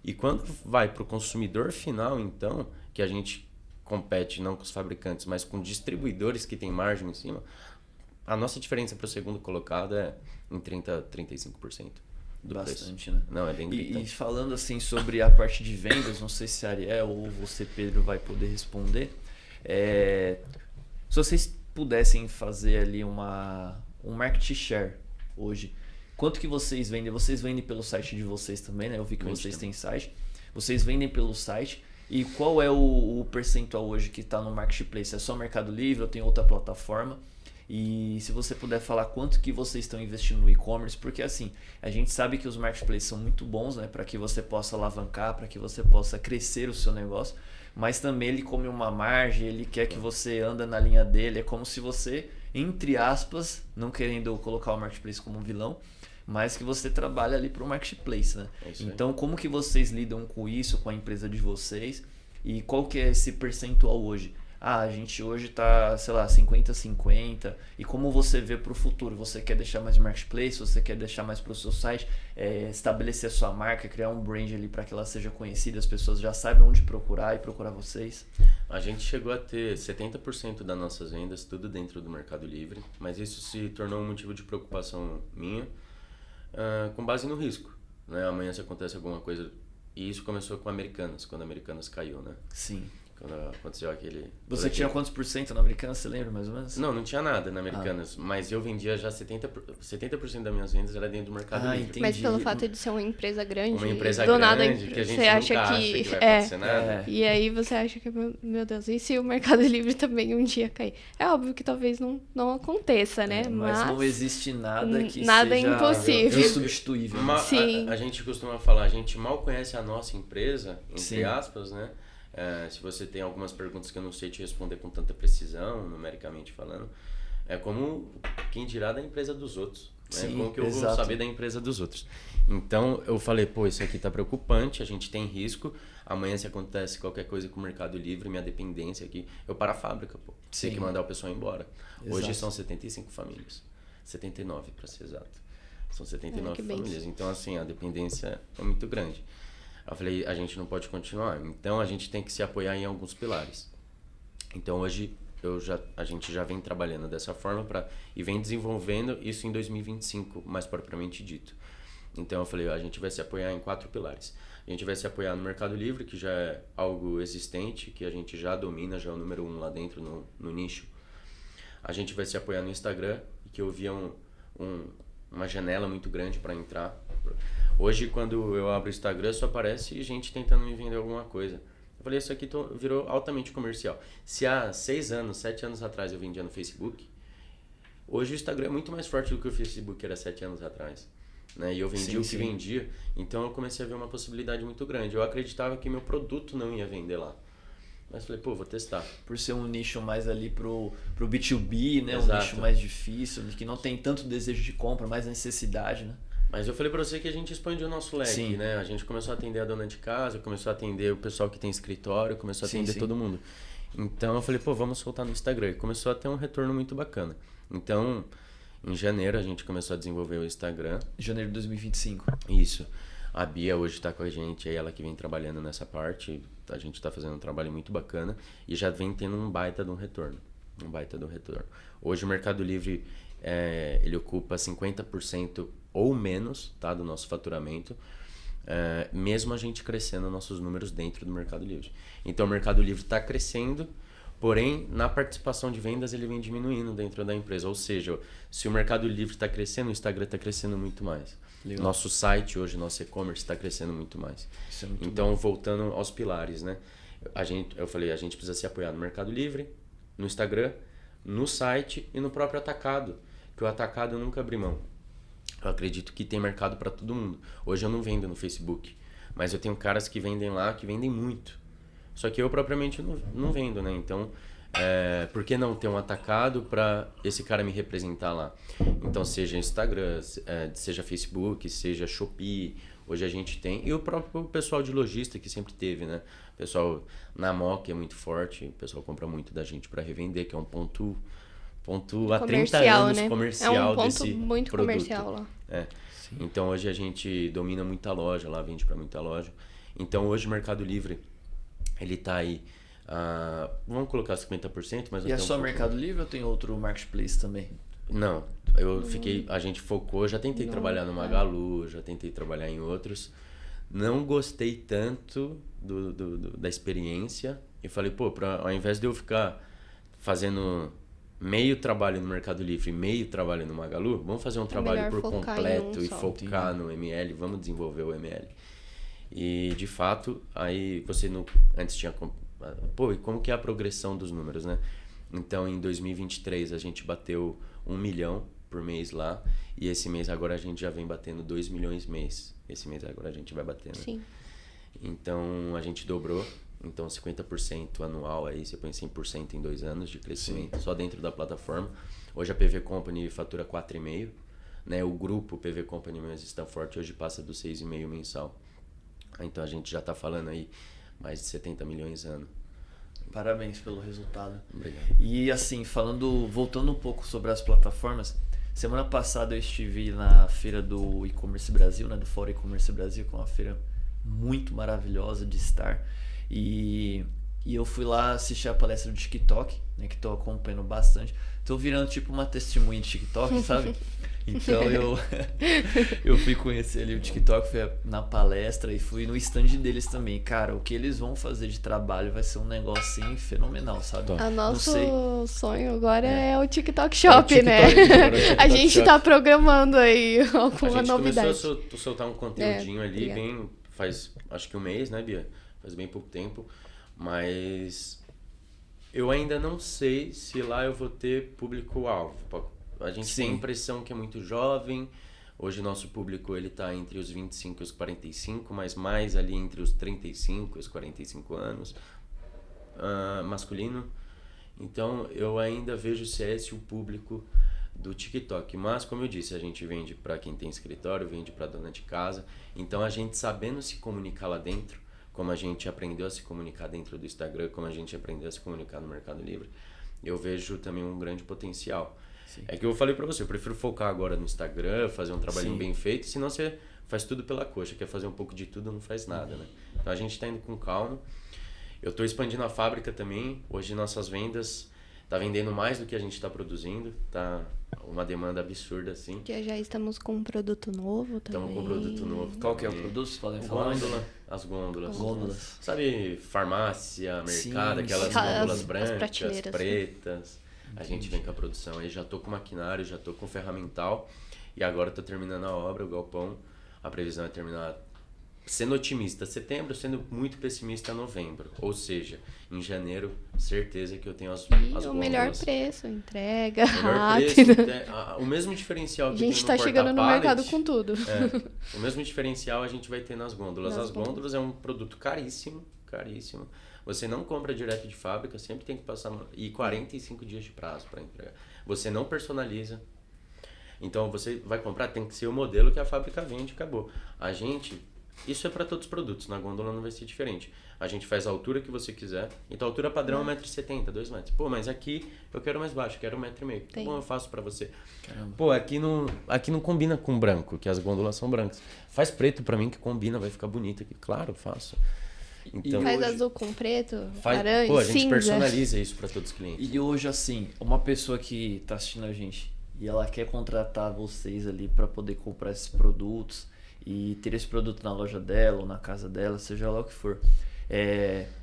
E quando vai para o consumidor final, então, que a gente compete não com os fabricantes, mas com distribuidores que têm margem em cima, a nossa diferença para o segundo colocado é em 30% a 35%. Bastante, preço. né? Não, é bem E gritante. falando assim sobre a parte de vendas, não sei se a Ariel ou você, Pedro, vai poder responder. Se vocês pudessem fazer ali um market share hoje, quanto que vocês vendem? Vocês vendem pelo site de vocês também, né? Eu vi que vocês têm site. Vocês vendem pelo site. E qual é o percentual hoje que está no Marketplace? É só Mercado Livre ou tem outra plataforma? E se você puder falar quanto que vocês estão investindo no e-commerce, porque assim, a gente sabe que os marketplaces são muito bons, né, para que você possa alavancar, para que você possa crescer o seu negócio, mas também ele come uma margem, ele quer que você anda na linha dele, é como se você, entre aspas, não querendo colocar o marketplace como um vilão, mas que você trabalha ali para o marketplace, né? Então, como que vocês lidam com isso, com a empresa de vocês, e qual que é esse percentual hoje? a gente hoje tá, sei lá, 50-50, e como você vê pro futuro? Você quer deixar mais marketplace, você quer deixar mais pro seu site, estabelecer a sua marca, criar um brand ali para que ela seja conhecida, as pessoas já saibam onde procurar e procurar vocês? A gente chegou a ter 70% das nossas vendas tudo dentro do Mercado Livre, mas isso se tornou um motivo de preocupação minha, com base no risco, né? Amanhã se acontece alguma coisa, e isso começou com Americanas, quando a Americanas caiu, né? Sim. Quando aconteceu aquele... Você tinha quantos por cento na Americanas, você lembra mais ou menos? Não tinha nada na Americanas, mas eu vendia já 70% das minhas vendas era dentro do Mercado Livre. Entendi. Mas pelo fato de ser uma empresa grande, Uma empresa do grande, nada que a gente você acha nunca que, acha que vai acontecer nada. E aí você acha que, meu Deus, e se o Mercado Livre também um dia cair? É óbvio que talvez não aconteça, né? Mas não existe nada que nada seja impossível. insubstituível. Sim. A gente costuma falar, a gente mal conhece a nossa empresa, entre Sim. aspas, né? Se você tem algumas perguntas que eu não sei te responder com tanta precisão, numericamente falando, é como quem dirá da empresa dos outros, né? Sim, Como que eu exato. vou saber da empresa dos outros? Então eu falei, pô, isso aqui tá preocupante, a gente tem risco, amanhã se acontece qualquer coisa com o Mercado Livre, minha dependência aqui, eu paro a fábrica, pô, Sim. tem que mandar o pessoal embora. Hoje Exato. são 75 famílias, 79 para ser exato, são 79 que famílias, benção. então assim, a dependência é muito grande. Eu falei, a gente não pode continuar, então a gente tem que se apoiar em alguns pilares. Então hoje a gente já vem trabalhando dessa forma e vem desenvolvendo isso em 2025, mais propriamente dito. Então eu falei, a gente vai se apoiar em 4 pilares. A gente vai se apoiar no Mercado Livre, que já é algo existente, que a gente já domina, já é o número 1 lá dentro no nicho. A gente vai se apoiar no Instagram, que eu via uma janela muito grande para entrar. Hoje, quando eu abro o Instagram, só aparece gente tentando me vender alguma coisa. Eu falei, isso aqui virou altamente comercial. Se há 6 anos, 7 anos atrás eu vendia no Facebook, hoje o Instagram é muito mais forte do que o Facebook era 7 anos atrás. Né? E eu vendia o que vendia, então eu comecei a ver uma possibilidade muito grande. Eu acreditava que meu produto não ia vender lá. Mas falei, pô, vou testar. Por ser um nicho mais ali pro B2B, né? Exato. Um nicho mais difícil, que não tem tanto desejo de compra, mais necessidade, né? Mas eu falei pra você que a gente expandiu o nosso leque, Sim. né? A gente começou a atender a dona de casa, começou a atender o pessoal que tem escritório, começou a atender todo mundo. Então eu falei, pô, vamos soltar no Instagram. E começou a ter um retorno muito bacana. Então, em janeiro a gente começou a desenvolver o Instagram. Janeiro de 2025. Isso. A Bia hoje está com a gente, é ela que vem trabalhando nessa parte. A gente está fazendo um trabalho muito bacana e já vem tendo um baita de um retorno. Hoje o Mercado Livre, ele ocupa 50% ou menos, tá, do nosso faturamento, mesmo a gente crescendo nossos números dentro do Mercado Livre. Então o Mercado Livre está crescendo, porém na participação de vendas ele vem diminuindo dentro da empresa. Ou seja, se o Mercado Livre está crescendo, o Instagram está crescendo muito mais. Legal. Nosso site hoje, nosso e-commerce está crescendo muito mais. Isso é muito então, bom. Voltando aos pilares, né? Eu falei, a gente precisa se apoiar no Mercado Livre, no Instagram, no site e no próprio atacado. Que o atacado eu nunca abri mão. Eu acredito que tem mercado para todo mundo. Hoje eu não vendo no Facebook, mas eu tenho caras que vendem lá, que vendem muito. Só que eu propriamente não vendo, né? Então, por que não ter um atacado para esse cara me representar lá? Então, seja Instagram, seja Facebook, seja Shopee, hoje a gente tem. E o próprio pessoal de lojista que sempre teve, né? O pessoal na Moca é muito forte, o pessoal compra muito da gente para revender, que é um ponto há 30 anos, né? comercial é um ponto desse muito produto. comercial lá. Então hoje a gente domina muita loja lá, vende para muita loja. Então hoje o Mercado Livre, ele tá aí, vamos colocar 50%, mas... E é só Mercado Livre ou tem outro marketplace também? Não, a gente focou, já tentei trabalhar no Magalu, já tentei trabalhar em outros. Não gostei tanto da experiência e falei, pô, ao invés de eu ficar fazendo meio trabalho no Mercado Livre e meio trabalho no Magalu, vamos fazer um trabalho por completo e focar no ML, vamos desenvolver o ML. E de fato, aí você antes tinha... Pô, e como que é a progressão dos números, né? Então em 2023 a gente bateu 1 milhão por mês lá e esse mês agora a gente já vem batendo 2 milhões mês. Esse mês agora a gente vai batendo. Sim. Então a gente dobrou. Então 50% anual aí, você põe 100% em 2 anos de crescimento. Sim. Só dentro da plataforma. Hoje a PV Company fatura 4,5, né? O grupo PV Company mais está forte, hoje passa dos 6,5 mensal. Então a gente já está falando aí mais de 70 milhões ano. Parabéns pelo resultado. Obrigado. E assim, voltando um pouco sobre as plataformas, semana passada eu estive na feira do E-Commerce Brasil, né, do Fórum E-Commerce Brasil, que é uma feira muito maravilhosa de estar. E eu fui lá assistir a palestra do TikTok, né, que estou acompanhando bastante. Tô virando tipo uma testemunha de TikTok, sabe? Então eu fui conhecer ali o TikTok, fui na palestra e fui no stand deles também. Cara, o que eles vão fazer de trabalho vai ser um negócio assim fenomenal, sabe? O nosso Não sei. sonho agora é o TikTok Shop, É o TikTok, né? agora é o TikTok A gente Shop. tá programando aí A alguma gente novidade. começou a soltar um conteúdinho ali obrigada. bem, faz acho que um mês, né, Bia? Faz bem pouco tempo, mas eu ainda não sei se lá eu vou ter público-alvo. A gente tem a impressão que é muito jovem. Hoje nosso público ele tá entre os 25 e os 45, mas mais ali entre os 35 e os 45 anos, masculino. Então eu ainda vejo se é esse o público do TikTok. Mas como eu disse, a gente vende para quem tem escritório, vende para dona de casa. Então a gente sabendo se comunicar lá dentro, como a gente aprendeu a se comunicar dentro do Instagram, como a gente aprendeu a se comunicar no Mercado Livre, eu vejo também um grande potencial. Sim. É que eu falei pra você, eu prefiro focar agora no Instagram, fazer um trabalhinho bem feito, senão você faz tudo pela coxa, quer fazer um pouco de tudo, não faz nada, né? Então a gente tá indo com calma. Eu tô expandindo a fábrica também, hoje nossas vendas tá vendendo mais do que a gente tá produzindo, tá uma demanda absurda assim. Já estamos com um produto novo também. Estamos com um produto novo. Qual que é o produto? Vocês podem falar? As gôndolas. Gôndolas. Sabe, farmácia, mercado, aquelas gôndolas brancas, pretas. A gente vem com a produção. Aí já tô com maquinário, já tô com ferramental. E agora tô terminando a obra, o galpão. A previsão é terminar, sendo otimista, setembro, sendo muito pessimista, novembro. Ou seja, em janeiro, certeza que eu tenho as gôndolas. O melhor preço, entrega melhor rápido. Preço, o mesmo diferencial que a gente tem no tá chegando no mercado com tudo. O mesmo diferencial a gente vai ter nas gôndolas. As gôndolas é um produto caríssimo, caríssimo. Você não compra direto de fábrica, sempre tem que passar 45 dias de prazo para entregar. Você não personaliza. Então você vai comprar, tem que ser o modelo que a fábrica vende, acabou. A gente, isso é para todos os produtos, na gôndola não vai ser diferente. A gente faz a altura que você quiser. Então a altura padrão é 1,70 m, 2 metros. Pô, mas aqui eu quero mais baixo, quero 1,5 m. Tá bom, eu faço para você. Caramba. Pô, aqui não combina com branco, que as gôndolas são brancas. Faz preto para mim que combina, vai ficar bonito aqui. Claro, faço. Então, faz hoje, azul com preto, laranja, pô, a gente cinza. Personaliza isso para todos os clientes. E hoje, assim, uma pessoa que tá assistindo a gente e ela quer contratar vocês ali para poder comprar esses produtos e ter esse produto na loja dela ou na casa dela, seja lá o que for.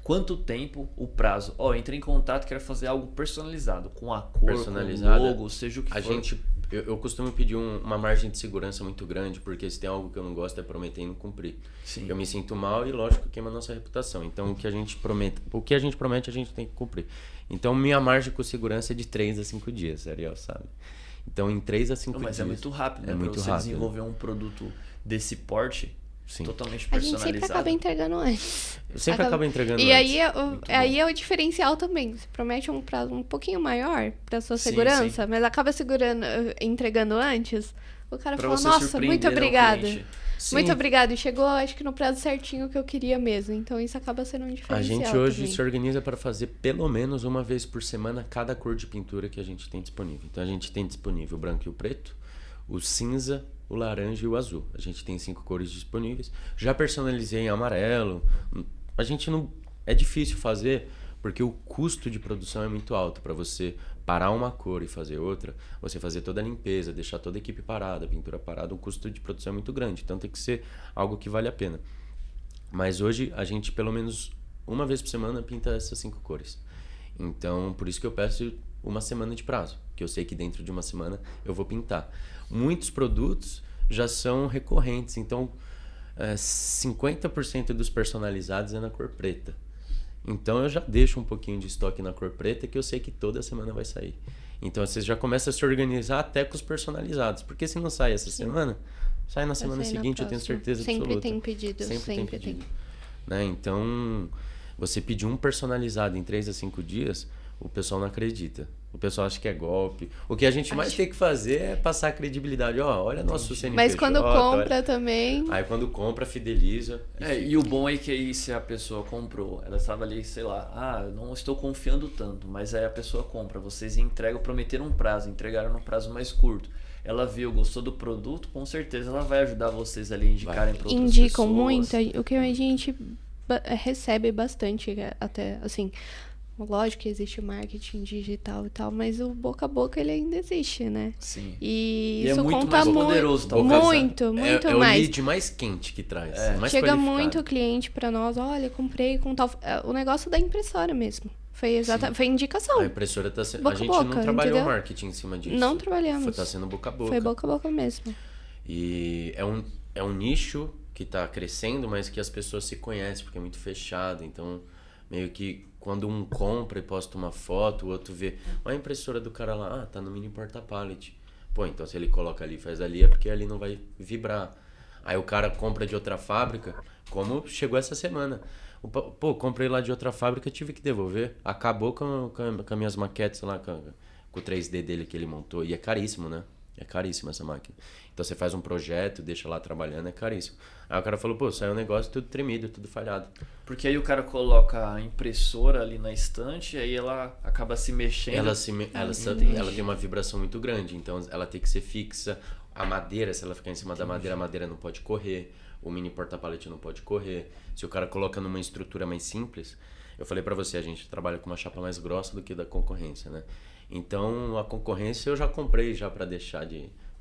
Quanto tempo o prazo? Entrei em contato, quero fazer algo personalizado, com a cor, com o logo, seja o que for. Eu costumo pedir uma margem de segurança muito grande, porque se tem algo que eu não gosto é prometer e não cumprir. Sim. Eu me sinto mal e lógico queima a nossa reputação. Então o que a gente promete a gente tem que cumprir. Então minha margem com segurança é de 3 a 5 dias, Ariel, sabe? Então em 3 a 5 dias. Mas é muito rápido, né? Pra você desenvolver um produto desse porte. Sim. Totalmente personalizado. A gente sempre acaba entregando antes. Eu sempre acaba entregando e antes. E aí é o diferencial também. Você promete um prazo um pouquinho maior pra sua segurança, mas acaba entregando antes. O cara fala, nossa, muito obrigada. Muito obrigada. E chegou, acho que no prazo certinho que eu queria mesmo. Então isso acaba sendo um diferencial. A gente hoje se organiza para fazer pelo menos uma vez por semana cada cor de pintura que a gente tem disponível. Então a gente tem disponível o branco e o preto, o cinza, o laranja e o azul. A gente tem 5 cores disponíveis. Já personalizei em amarelo. A gente não... É difícil fazer porque o custo de produção é muito alto. Para você parar uma cor e fazer outra, você fazer toda a limpeza, deixar toda a equipe parada, a pintura parada, o custo de produção é muito grande. Então tem que ser algo que vale a pena. Mas hoje a gente pelo menos uma vez por semana pinta essas 5 cores. Então por isso que eu peço uma semana de prazo, que eu sei que dentro de uma semana eu vou pintar. Muitos produtos já são recorrentes, então 50% dos personalizados é na cor preta. Então eu já deixo um pouquinho de estoque na cor preta que eu sei que toda semana vai sair. Então você já começa a se organizar até com os personalizados, porque se não sai essa semana, sai na semana seguinte, eu tenho certeza absoluta. Sempre tem pedido, sempre tem. Né? Então você pedir um personalizado em 3 a 5 dias, o pessoal não acredita. O pessoal acha que é golpe. O que a gente mais tem que fazer é passar a credibilidade. Ó, olha nosso CNPJ. Mas quando compra olha... também... Aí quando compra, fideliza. E o bom é que aí se a pessoa comprou, ela estava ali, sei lá, não estou confiando tanto, mas aí a pessoa compra, vocês entregam, prometeram um prazo, entregaram no prazo mais curto. Ela viu, gostou do produto, com certeza ela vai ajudar vocês ali a indicarem para outras Indicam pessoas. muito, o que a gente recebe bastante, até, assim... Lógico que existe o marketing digital e tal, mas o boca a boca ele ainda existe, né? Sim. E é isso muito conta mais poderoso, talvez. muito mais. É o lead mais quente que traz. Mais Chega qualificado. muito cliente pra nós, olha, comprei com tal... O negócio da impressora mesmo. Foi indicação. A impressora tá sendo... Boca a gente boca, não trabalhou entendeu? marketing em cima disso. Não trabalhamos. Tá sendo boca a boca. Foi boca a boca mesmo. E é um nicho que tá crescendo, mas que as pessoas se conhecem, porque é muito fechado. Então, meio que quando um compra e posta uma foto, o outro vê, olha a impressora do cara lá, tá no mini porta-pallet. Pô, então se ele coloca ali e faz ali, é porque ali não vai vibrar. Aí o cara compra de outra fábrica, como chegou essa semana. Pô, comprei lá de outra fábrica, tive que devolver. Acabou com as minhas maquetes lá, com o 3D dele que ele montou. E é caríssimo, né? É caríssimo essa máquina. Então você faz um projeto, deixa lá trabalhando, é caríssimo. Aí o cara falou, pô, saiu um negócio tudo tremido, tudo falhado. Porque aí o cara coloca a impressora ali na estante, aí ela acaba se mexendo. Ela tem uma vibração muito grande, então ela tem que ser fixa. A madeira, se ela ficar em cima da madeira, a madeira não pode correr. O mini porta-pallet não pode correr. Se o cara coloca numa estrutura mais simples... Eu falei pra você, a gente trabalha com uma chapa mais grossa do que da concorrência, né? Então, a concorrência eu já comprei já pra deixar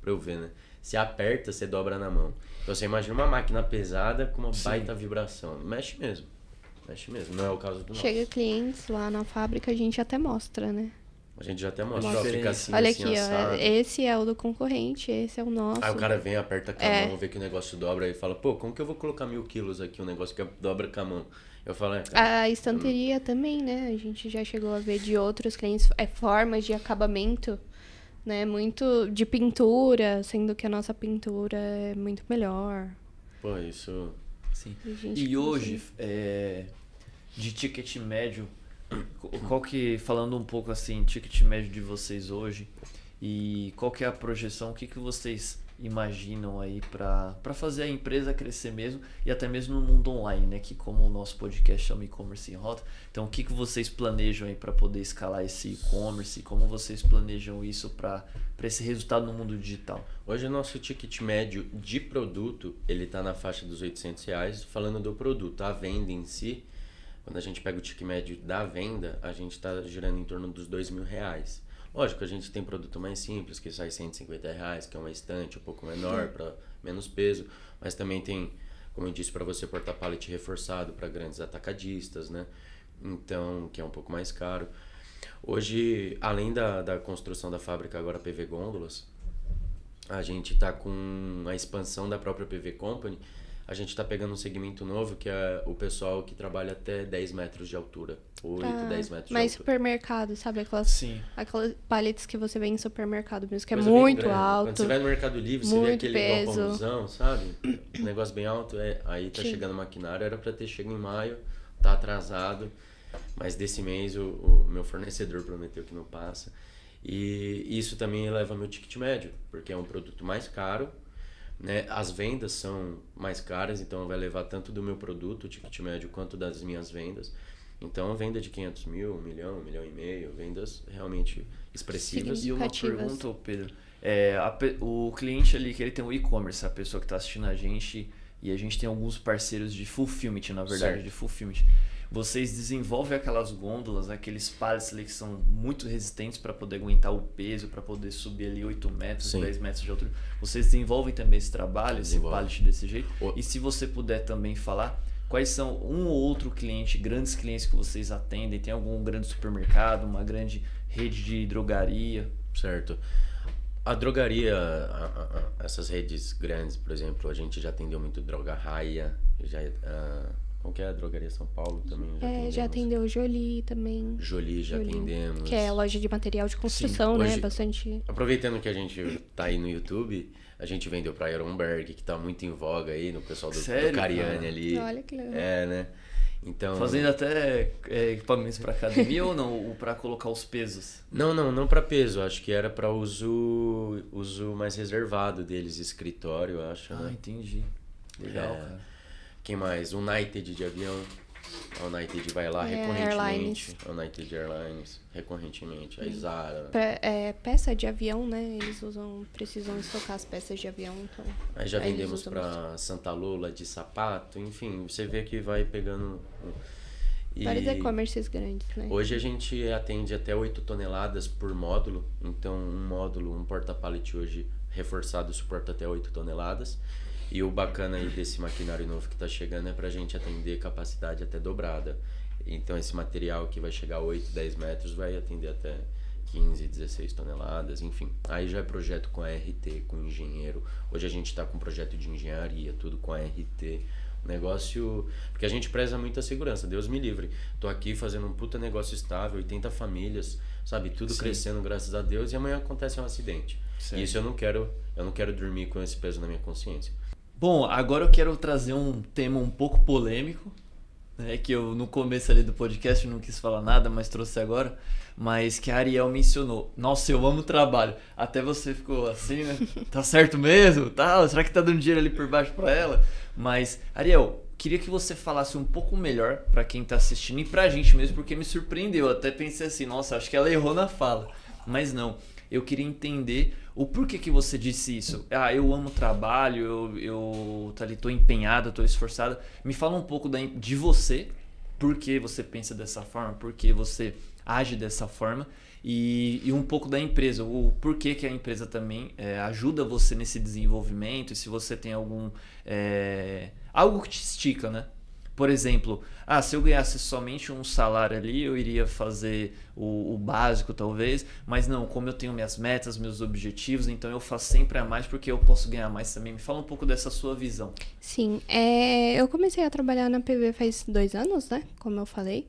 pra eu ver, né? Se aperta, você dobra na mão. Então, você imagina uma máquina pesada com uma baita vibração. Mexe mesmo, não é o caso do nosso. Chega clientes lá na fábrica, a gente até mostra, né? A gente já até mostra, ó, fica assim, olha assim, aqui, assado. ó, esse é o do concorrente, esse é o nosso. Aí o cara vem, aperta com a mão, vê que o negócio dobra e fala, pô, como que eu vou colocar 1000 quilos aqui, um negócio que dobra com a mão? Eu falo, cara, a estanteria também, né? A gente já chegou a ver de outros clientes, formas de acabamento, né? Muito de pintura, sendo que a nossa pintura é muito melhor. Pô, isso... Sim. E hoje, de ticket médio, falando um pouco assim, ticket médio de vocês hoje, e qual que é a projeção, o que vocês imaginam aí para fazer a empresa crescer mesmo, e até mesmo no mundo online, né? Que como o nosso podcast chama E-Commerce em Rota, então o que vocês planejam aí para poder escalar esse e-commerce, como vocês planejam isso para esse resultado no mundo digital? Hoje o nosso ticket médio de produto, ele tá na faixa dos R$800, falando do produto. A venda em si, quando a gente pega o ticket médio da venda, a gente está girando em torno dos R$2.000. Lógico, a gente tem produto mais simples, que sai R$150, que é uma estante um pouco menor, para menos peso. Mas também tem, como eu disse para você, porta-pallet reforçado para grandes atacadistas, né? Então, que é um pouco mais caro. Hoje, além da construção da fábrica agora PV Gôndolas, a gente está com a expansão da própria PV Company. A gente está pegando um segmento novo, que é o pessoal que trabalha até 10 metros de altura. 8, 10 metros de altura. Mas supermercado, sabe? Aquelas paletes que você vê em supermercado mesmo, que coisa é muito grande. alto. Quando você vai no Mercado Livre, você vê aquele peso. galpãozão, sabe? Um negócio bem alto. Aí tá chegando maquinário, era para ter chegado em maio, tá atrasado. Mas desse mês o meu fornecedor prometeu que não passa. E isso também eleva meu ticket médio, porque é um produto mais caro, né? As vendas são mais caras, então vai levar tanto do meu produto, o ticket médio, quanto das minhas vendas. Então, venda de 500 mil, 1 milhão, 1,5 milhão, vendas realmente expressivas. E uma pergunta, Pedro. O cliente ali, que ele tem o e-commerce, a pessoa que está assistindo a gente, e a gente tem alguns parceiros de fulfillment, na verdade, certo. De fulfillment. Vocês desenvolvem aquelas gôndolas, aqueles pallets ali que são muito resistentes para poder aguentar o peso, para poder subir ali 8 metros, Sim. 10 metros de altura. Vocês desenvolvem também esse trabalho, esse pallet desse jeito? E se você puder também falar, quais são um ou outro cliente, grandes clientes que vocês atendem? Tem algum grande supermercado, uma grande rede de drogaria? Certo. A drogaria, essas redes grandes, por exemplo, a gente já atendeu muito Droga Raia, qual que é a drogaria São Paulo também? Já atendeu Jolie também. Jolie já atendemos. Que é a loja de material de construção, Sim, né? hoje, Bastante. Aproveitando que a gente tá aí no YouTube, a gente vendeu pra Ironberg, que tá muito em voga aí, no pessoal do Cariani ali. Olha que legal. Né? Então, Fazendo até equipamentos para academia ou não? Ou para colocar os pesos? não para peso. Acho que era para uso mais reservado deles, escritório, eu acho, Ah, né? entendi. Legal, cara. Quem mais? United de avião. A United vai lá Airlines. recorrentemente. A United Airlines, recorrentemente. A Zara. Peça de avião, né? Eles precisam estocar as peças de avião, então. Aí já eles vendemos usam para Santa Lula de sapato. Enfim, você vê que vai pegando... vários e-commerces grandes, né? Hoje a gente atende até 8 toneladas por módulo. Então, um módulo, um porta-pallet hoje reforçado suporta até 8 toneladas. E o bacana aí desse maquinário novo que está chegando é para a gente atender capacidade até dobrada. Então, esse material que vai chegar a 8, 10 metros vai atender até 15, 16 toneladas, enfim. Aí já é projeto com a RT, com engenheiro. Hoje a gente está com projeto de engenharia, tudo com a RT. Negócio... Porque a gente preza muito a segurança, Deus me livre. Tô aqui fazendo um puta negócio estável, 80 famílias, sabe? Tudo Sim. crescendo, graças a Deus, e amanhã acontece um acidente. Certo. E isso eu não quero dormir com esse peso na minha consciência. Bom, agora eu quero trazer um tema um pouco polêmico, né, que eu no começo ali do podcast não quis falar nada, mas trouxe agora, mas que a Ariel mencionou. Nossa, eu amo o trabalho. Até você ficou assim, né? Tá certo mesmo? Tá? Será que tá dando dinheiro ali por baixo pra ela? Mas, Ariel, queria que você falasse um pouco melhor pra quem tá assistindo e pra gente mesmo, porque me surpreendeu. Eu até pensei assim, nossa, acho que ela errou na fala. Mas não, eu queria entender o porquê que você disse isso. Ah, eu amo o trabalho, eu tá ali, tô empenhada, tô esforçada. Me fala um pouco de você, por que você pensa dessa forma, por que você age dessa forma e um pouco da empresa, o porquê que a empresa também ajuda você nesse desenvolvimento e se você tem algum algo que te estica, né? Por exemplo, se eu ganhasse somente um salário ali, eu iria fazer o básico talvez, mas não, como eu tenho minhas metas, meus objetivos, então eu faço sempre a mais porque eu posso ganhar mais também. Me fala um pouco dessa sua visão. Sim, eu comecei a trabalhar na PV faz 2 anos, né? Como eu falei.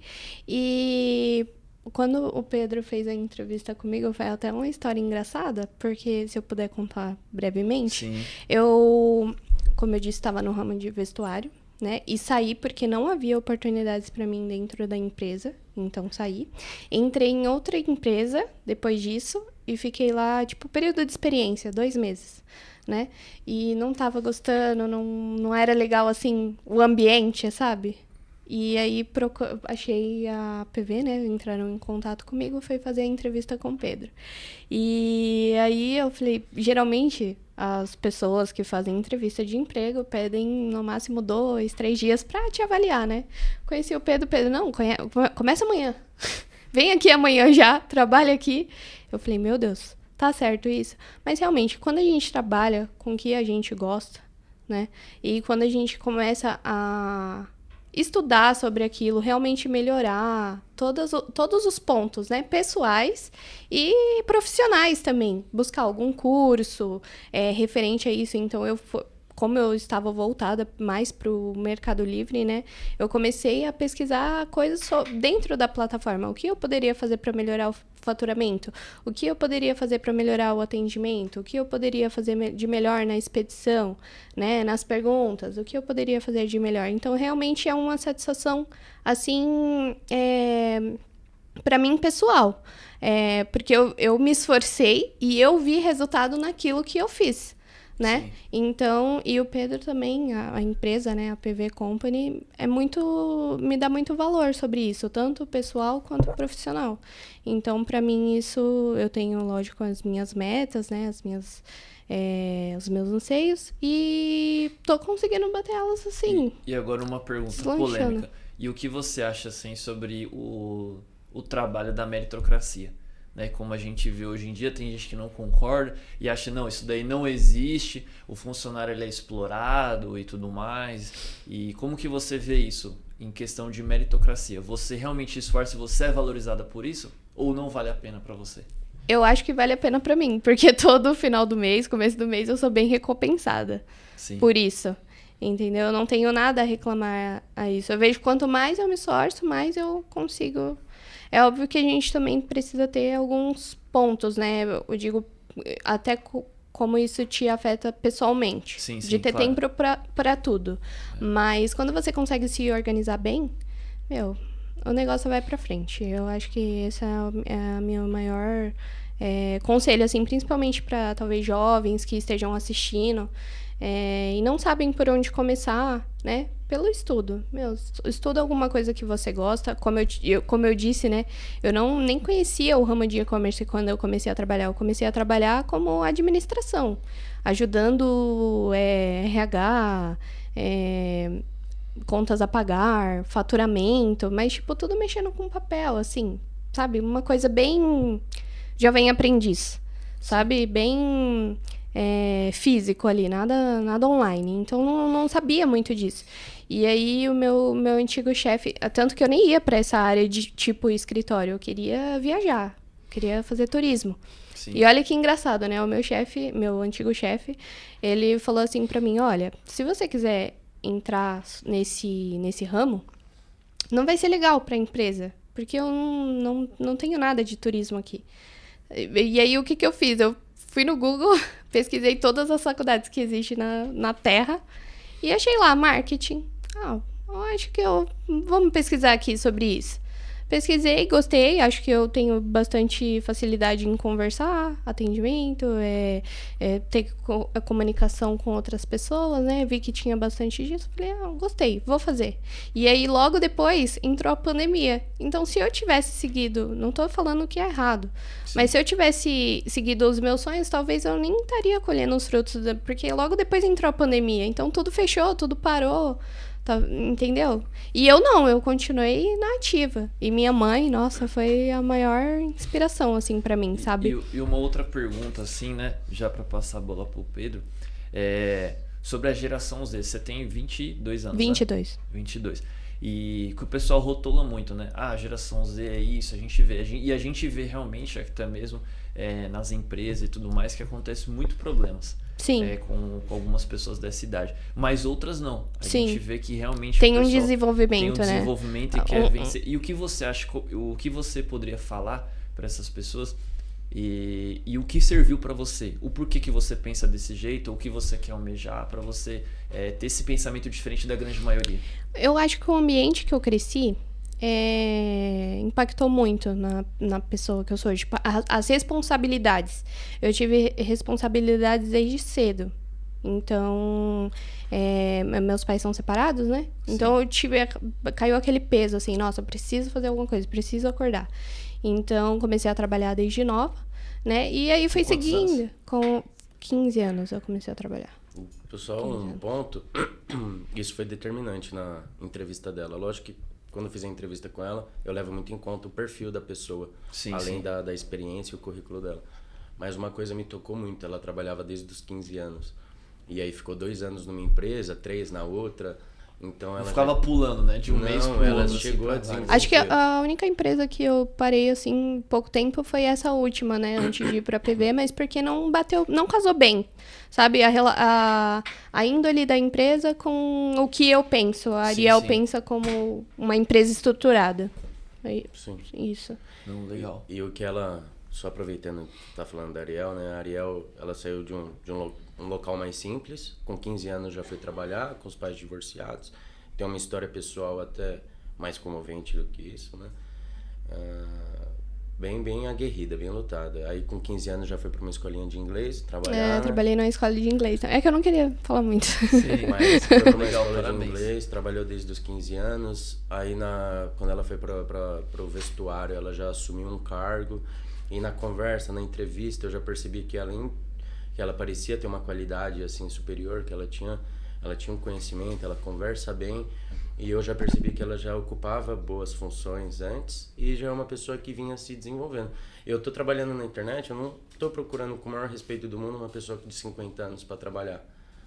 E quando o Pedro fez a entrevista comigo, foi até uma história engraçada, porque se eu puder contar brevemente, Sim. Como eu disse, estava no ramo de vestuário. Né? E saí porque não havia oportunidades para mim dentro da empresa, então saí. Entrei em outra empresa depois disso e fiquei lá, tipo, período de experiência, 2 meses, né? E não tava gostando, não era legal, assim, o ambiente, sabe? E aí achei a PV, né? Entraram em contato comigo, foi fazer a entrevista com o Pedro. E aí eu falei, geralmente as pessoas que fazem entrevista de emprego pedem no máximo 2, 3 dias pra te avaliar, né? Conheci o Pedro, não, começa amanhã. Vem aqui amanhã já, trabalha aqui. Eu falei, meu Deus, tá certo isso? Mas realmente, quando a gente trabalha com o que a gente gosta, né? E quando a gente começa a estudar sobre aquilo, realmente melhorar todos os pontos, né, pessoais e profissionais também, buscar algum curso referente a isso. Então, como eu estava voltada mais para o Mercado Livre, né, eu comecei a pesquisar coisas dentro da plataforma. O que eu poderia fazer para melhorar o faturamento? O que eu poderia fazer para melhorar o atendimento? O que eu poderia fazer de melhor na expedição, né, nas perguntas? O que eu poderia fazer de melhor? Então, realmente é uma satisfação, assim, para mim, pessoal. Porque eu me esforcei e eu vi resultado naquilo que eu fiz. Né? Sim. Então, e o Pedro também, a empresa, né, a PV Company, me dá muito valor sobre isso, tanto pessoal quanto profissional. Então, para mim, isso, eu tenho, lógico, as minhas metas, né, os meus anseios, e tô conseguindo bater elas assim. E agora uma pergunta polêmica. E o que você acha, assim, sobre o trabalho da meritocracia? Né, como a gente vê hoje em dia, tem gente que não concorda e acha, não, isso daí não existe, o funcionário ele é explorado e tudo mais. E como que você vê isso em questão de meritocracia? Você realmente esforça e você é valorizada por isso? Ou não vale a pena pra você? Eu acho que vale a pena pra mim, porque todo final do mês, começo do mês, eu sou bem recompensada. Sim. Por isso. Entendeu? Eu não tenho nada a reclamar a isso. Eu vejo que quanto mais eu me esforço, mais eu consigo. É óbvio que a gente também precisa ter alguns pontos, né? Eu digo até como isso te afeta pessoalmente. Sim, de ter claro. tempo pra tudo. Mas quando você consegue se organizar bem, o negócio vai pra frente. Eu acho que esse é a minha maior conselho, assim, principalmente para talvez jovens que estejam assistindo e não sabem por onde começar, né? Pelo estudo. Estuda alguma coisa que você gosta. Como eu disse, né? Eu nem conhecia o ramo de e-commerce quando eu comecei a trabalhar. Eu comecei a trabalhar como administração, ajudando RH, contas a pagar, faturamento, mas, tipo, tudo mexendo com papel, assim, sabe? Uma coisa bem jovem aprendiz, sabe? Bem físico ali, nada online. Então, não sabia muito disso. E aí, o meu antigo chefe, tanto que eu nem ia para essa área de tipo escritório, eu queria viajar, queria fazer turismo. Sim. E olha que engraçado, né? O meu antigo chefe, ele falou assim para mim, olha, se você quiser entrar nesse ramo, não vai ser legal para a empresa, porque eu não tenho nada de turismo aqui. E aí, o que eu fiz? Eu fui no Google, pesquisei todas as faculdades que existem na Terra e achei lá, marketing. Eu acho que vamos pesquisar aqui sobre isso. Pesquisei, gostei, acho que eu tenho bastante facilidade em conversar, atendimento, ter comunicação com outras pessoas, né? Vi que tinha bastante disso, falei, gostei, vou fazer. E aí, logo depois, entrou a pandemia. Então, se eu tivesse seguido, não tô falando que é errado, sim, mas se eu tivesse seguido os meus sonhos, talvez eu nem estaria colhendo os frutos, porque logo depois entrou a pandemia. Então, tudo fechou, tudo parou. Entendeu? E eu continuei na ativa. E minha mãe, nossa, foi a maior inspiração, assim, pra mim, sabe? E uma outra pergunta, assim, né? Já pra passar a bola pro Pedro. Sobre a geração Z. Você tem 22 anos, 22. Né? 22. E que o pessoal rotula muito, né? A geração Z é isso, a gente vê. E a gente vê realmente, até mesmo nas empresas e tudo mais, que acontece muito problemas. Sim. Com algumas pessoas dessa idade. Mas outras não. A Sim. gente vê que realmente tem um desenvolvimento, né? Tem um desenvolvimento e quer vencer. E o que você acha, o que você poderia falar para essas pessoas e o que serviu para você? O porquê que você pensa desse jeito, ou o que você quer almejar para você ter esse pensamento diferente da grande maioria? Eu acho que o ambiente que eu cresci impactou muito na pessoa que eu sou. Tipo, as responsabilidades. Eu tive responsabilidades desde cedo. Então, meus pais são separados, né? Sim. Então, caiu aquele peso, assim, nossa, preciso fazer alguma coisa, preciso acordar. Então, comecei a trabalhar desde nova, né? E aí fui seguindo. Anos? Com 15 anos eu comecei a trabalhar. Pessoal, um ponto, isso foi determinante na entrevista dela. Lógico que quando eu fiz a entrevista com ela, eu levo muito em conta o perfil da pessoa, sim, além sim. Da experiência e o currículo dela. Mas uma coisa me tocou muito, ela trabalhava desde os 15 anos. E aí ficou 2 anos numa empresa, 3 na outra. Então ela ficava pulando, né? De um mês pro ela outro. Chegou a desenvolver. Acho que a única empresa que eu parei, assim, pouco tempo foi essa última, né? Antes de ir pra PV, mas porque não casou bem. Sabe? A índole da empresa com o que eu penso. A Ariel pensa como uma empresa estruturada. Sim. Isso. Não, legal. E o que ela... Só aproveitando que tá falando da Ariel, né? A Ariel, ela saiu de um local mais simples. Com 15 anos já foi trabalhar, com os pais divorciados. Tem uma história pessoal até mais comovente do que isso, né? Bem aguerrida, bem lutada. Aí com 15 anos já foi para uma escolinha de inglês, trabalhar. Trabalhei numa escola de inglês. É que eu não queria falar muito. Sim, mas foi para uma escola de inglês, trabalhou desde os 15 anos. Aí quando ela foi para o vestuário, ela já assumiu um cargo. E na conversa, na entrevista, eu já percebi que que ela parecia ter uma qualidade assim superior, que ela tinha um conhecimento, ela conversa bem, e eu já percebi que ela já ocupava boas funções antes e já é uma pessoa que vinha se desenvolvendo. Eu tô trabalhando na internet, eu não tô procurando com o maior respeito do mundo uma pessoa de 50 anos para trabalhar,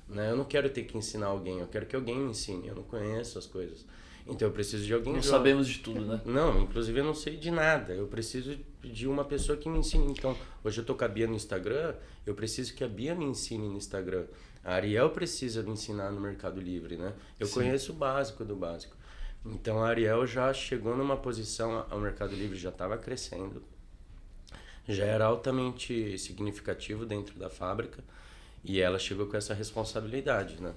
né? Eu não quero ter que ensinar alguém, eu quero que alguém me ensine, eu não conheço as coisas. Então eu preciso de alguém... Não sabemos de tudo, né? Não, inclusive eu não sei de nada. Eu preciso de uma pessoa que me ensine. Então, hoje eu tô com a Bia no Instagram, eu preciso que a Bia me ensine no Instagram. A Ariel precisa me ensinar no Mercado Livre, né? Eu conheço o básico do básico. Então a Ariel já chegou numa posição, o Mercado Livre já estava crescendo, já era altamente significativo dentro da fábrica, e ela chegou com essa responsabilidade, né?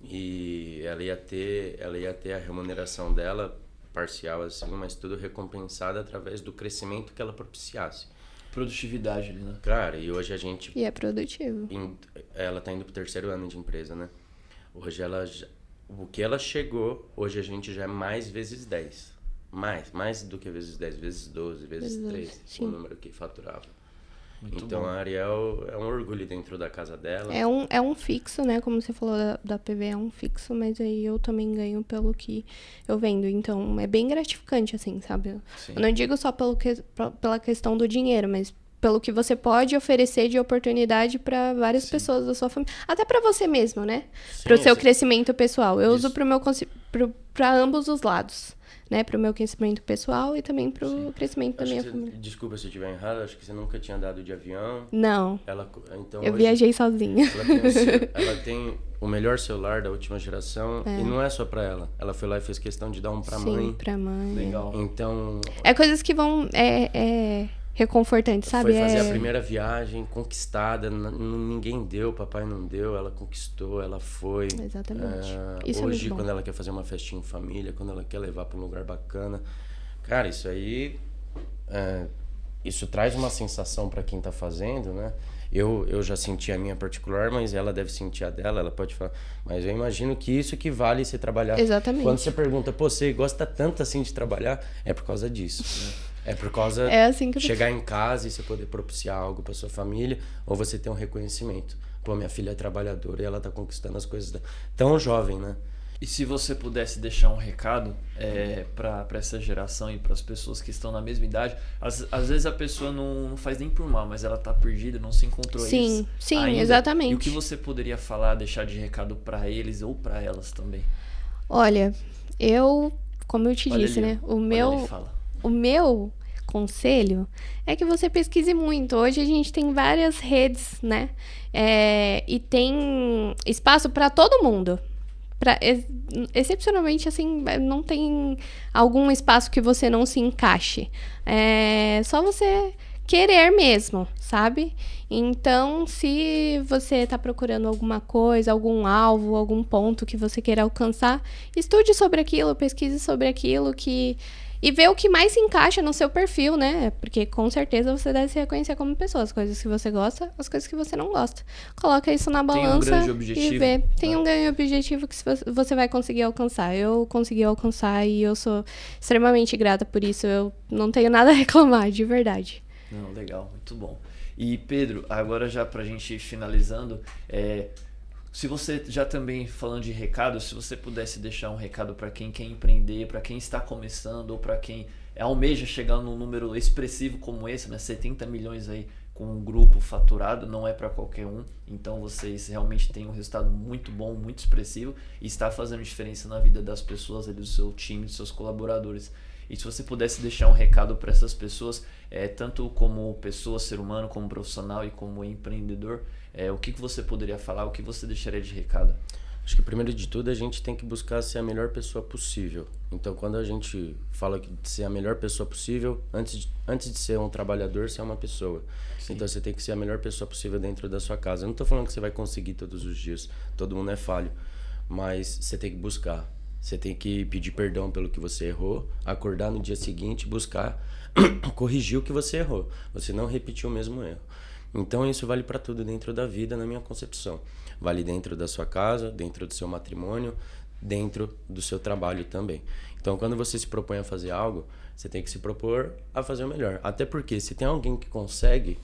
E ela ia ter a remuneração dela parcial, assim, mas tudo recompensado através do crescimento que ela propiciasse. Produtividade ali, né? Cara, e hoje a gente... E é produtivo. Ela tá indo pro 3º ano de empresa, né? Hoje o que ela chegou, hoje a gente já é mais vezes 10. Mais do que vezes 10, vezes 12, vezes 13, o número que faturava. Muito então bom. A Ariel é um orgulho dentro da casa dela. É um fixo, né? Como você falou da PV, é um fixo, mas aí eu também ganho pelo que eu vendo. Então é bem gratificante, assim, sabe? Sim. Eu não digo só pela questão do dinheiro, mas pelo que você pode oferecer de oportunidade para várias pessoas da sua família. Até para você mesmo, né? Para o seu crescimento pessoal. Eu uso para ambos os lados. Né, para o meu crescimento pessoal e também para o crescimento da minha família. Desculpa se eu estiver errado, acho que você nunca tinha andado de avião. Não, então eu viajei sozinha. Ela tem o melhor celular da última geração e não é só para ela. Ela foi lá e fez questão de dar um para mãe. Sim, para mãe. Legal. Então... É coisas que vão... reconfortante, sabe? Foi fazer a primeira viagem conquistada, ninguém deu, papai não deu, ela conquistou, ela foi. Exatamente. Isso hoje, é muito bom. quando ela quer fazer uma festinha em família, quando ela quer levar para um lugar bacana, cara, isso aí, isso traz uma sensação para quem tá fazendo, né? Eu já senti a minha particular, mas ela deve sentir a dela, ela pode falar. Mas eu imagino que isso equivale a você trabalhar. Exatamente. Quando você pergunta, pô, você gosta tanto assim de trabalhar, é por causa disso, né? É por causa assim que chegar em casa e você poder propiciar algo para sua família, ou você ter um reconhecimento. Pô, minha filha é trabalhadora e ela tá conquistando as coisas tão jovem, né? E se você pudesse deixar um recado para essa geração e para as pessoas que estão na mesma idade, às vezes a pessoa não faz nem por mal, mas ela tá perdida, não se encontrou Sim, ainda. exatamente. E o que você poderia falar, deixar de recado para eles ou para elas também? Olha, como eu te disse, ali, né? O meu conselho é que você pesquise muito. Hoje a gente tem várias redes, né? E tem espaço para todo mundo. Excepcionalmente, assim, não tem algum espaço que você não se encaixe. É só você querer mesmo, sabe? Então, se você está procurando alguma coisa, algum alvo, algum ponto que você queira alcançar, estude sobre aquilo, pesquise sobre aquilo e vê o que mais se encaixa no seu perfil, né? Porque com certeza você deve se reconhecer como pessoa. As coisas que você gosta, as coisas que você não gosta. Coloca isso na balança e vê. Tem um grande objetivo que você vai conseguir alcançar. Eu consegui alcançar e eu sou extremamente grata por isso. Eu não tenho nada a reclamar, de verdade. Não, legal, muito bom. E Pedro, agora já pra gente ir finalizando, se você já também falando de recado, se você pudesse deixar um recado para quem quer empreender, para quem está começando ou para quem almeja chegar num número expressivo como esse, né, 70 milhões aí com um grupo faturado, não é para qualquer um. Então vocês realmente têm um resultado muito bom, muito expressivo e está fazendo diferença na vida das pessoas ali, do seu time, dos seus colaboradores. E se você pudesse deixar um recado para essas pessoas, tanto como pessoa, ser humano, como profissional e como empreendedor, o que você poderia falar, o que você deixaria de recado? Acho que primeiro de tudo a gente tem que buscar ser a melhor pessoa possível. Então quando a gente fala de ser a melhor pessoa possível, antes de ser um trabalhador, você é uma pessoa. Sim. Então você tem que ser a melhor pessoa possível dentro da sua casa. Eu não estou falando que você vai conseguir todos os dias, todo mundo é falho, mas você tem que buscar. Você tem que pedir perdão pelo que você errou, acordar no dia seguinte, buscar corrigir o que você errou. Você não repetiu o mesmo erro. Então isso vale para tudo dentro da vida, na minha concepção. Vale dentro da sua casa, dentro do seu matrimônio, dentro do seu trabalho também. Então quando você se propõe a fazer algo, você tem que se propor a fazer o melhor. Até porque se tem alguém que consegue,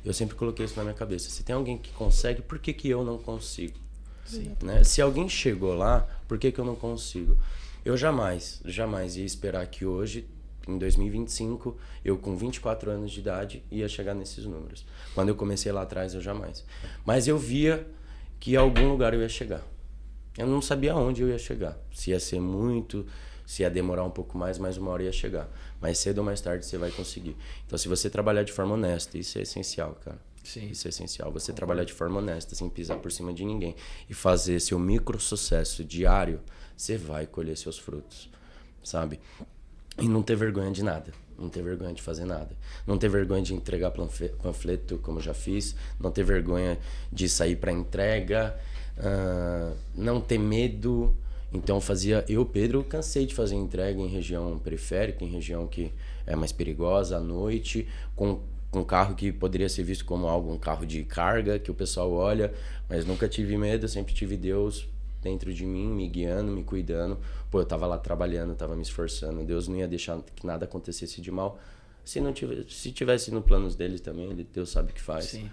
eu sempre coloquei isso na minha cabeça, se tem alguém que consegue, por que eu não consigo? Sim. Né? Se alguém chegou lá, por que eu não consigo? Eu jamais ia esperar que hoje, em 2025, eu com 24 anos de idade ia chegar nesses números. Quando eu comecei lá atrás, eu jamais. Mas eu via que em algum lugar eu ia chegar. Eu não sabia onde eu ia chegar. Se ia ser muito, se ia demorar um pouco mais, mas uma hora ia chegar. Mais cedo ou mais tarde você vai conseguir. Então se você trabalhar de forma honesta, isso é essencial, cara. Sim. Isso é essencial. Você trabalhar de forma honesta, sem pisar por cima de ninguém. E fazer seu micro sucesso diário, você vai colher seus frutos, sabe? E não ter vergonha de nada. Não ter vergonha de fazer nada. Não ter vergonha de entregar panfleto, como eu já fiz. Não ter vergonha de sair para entrega. Não ter medo. Então eu, Pedro, cansei de fazer entrega em região periférica, em região que é mais perigosa, à noite, com carro que poderia ser visto como um carro de carga, que o pessoal olha, mas nunca tive medo, sempre tive Deus dentro de mim, me guiando, me cuidando. Pô, eu tava lá trabalhando, tava me esforçando, Deus não ia deixar que nada acontecesse de mal. Se tivesse no planos dele também, Deus sabe o que faz. Sim.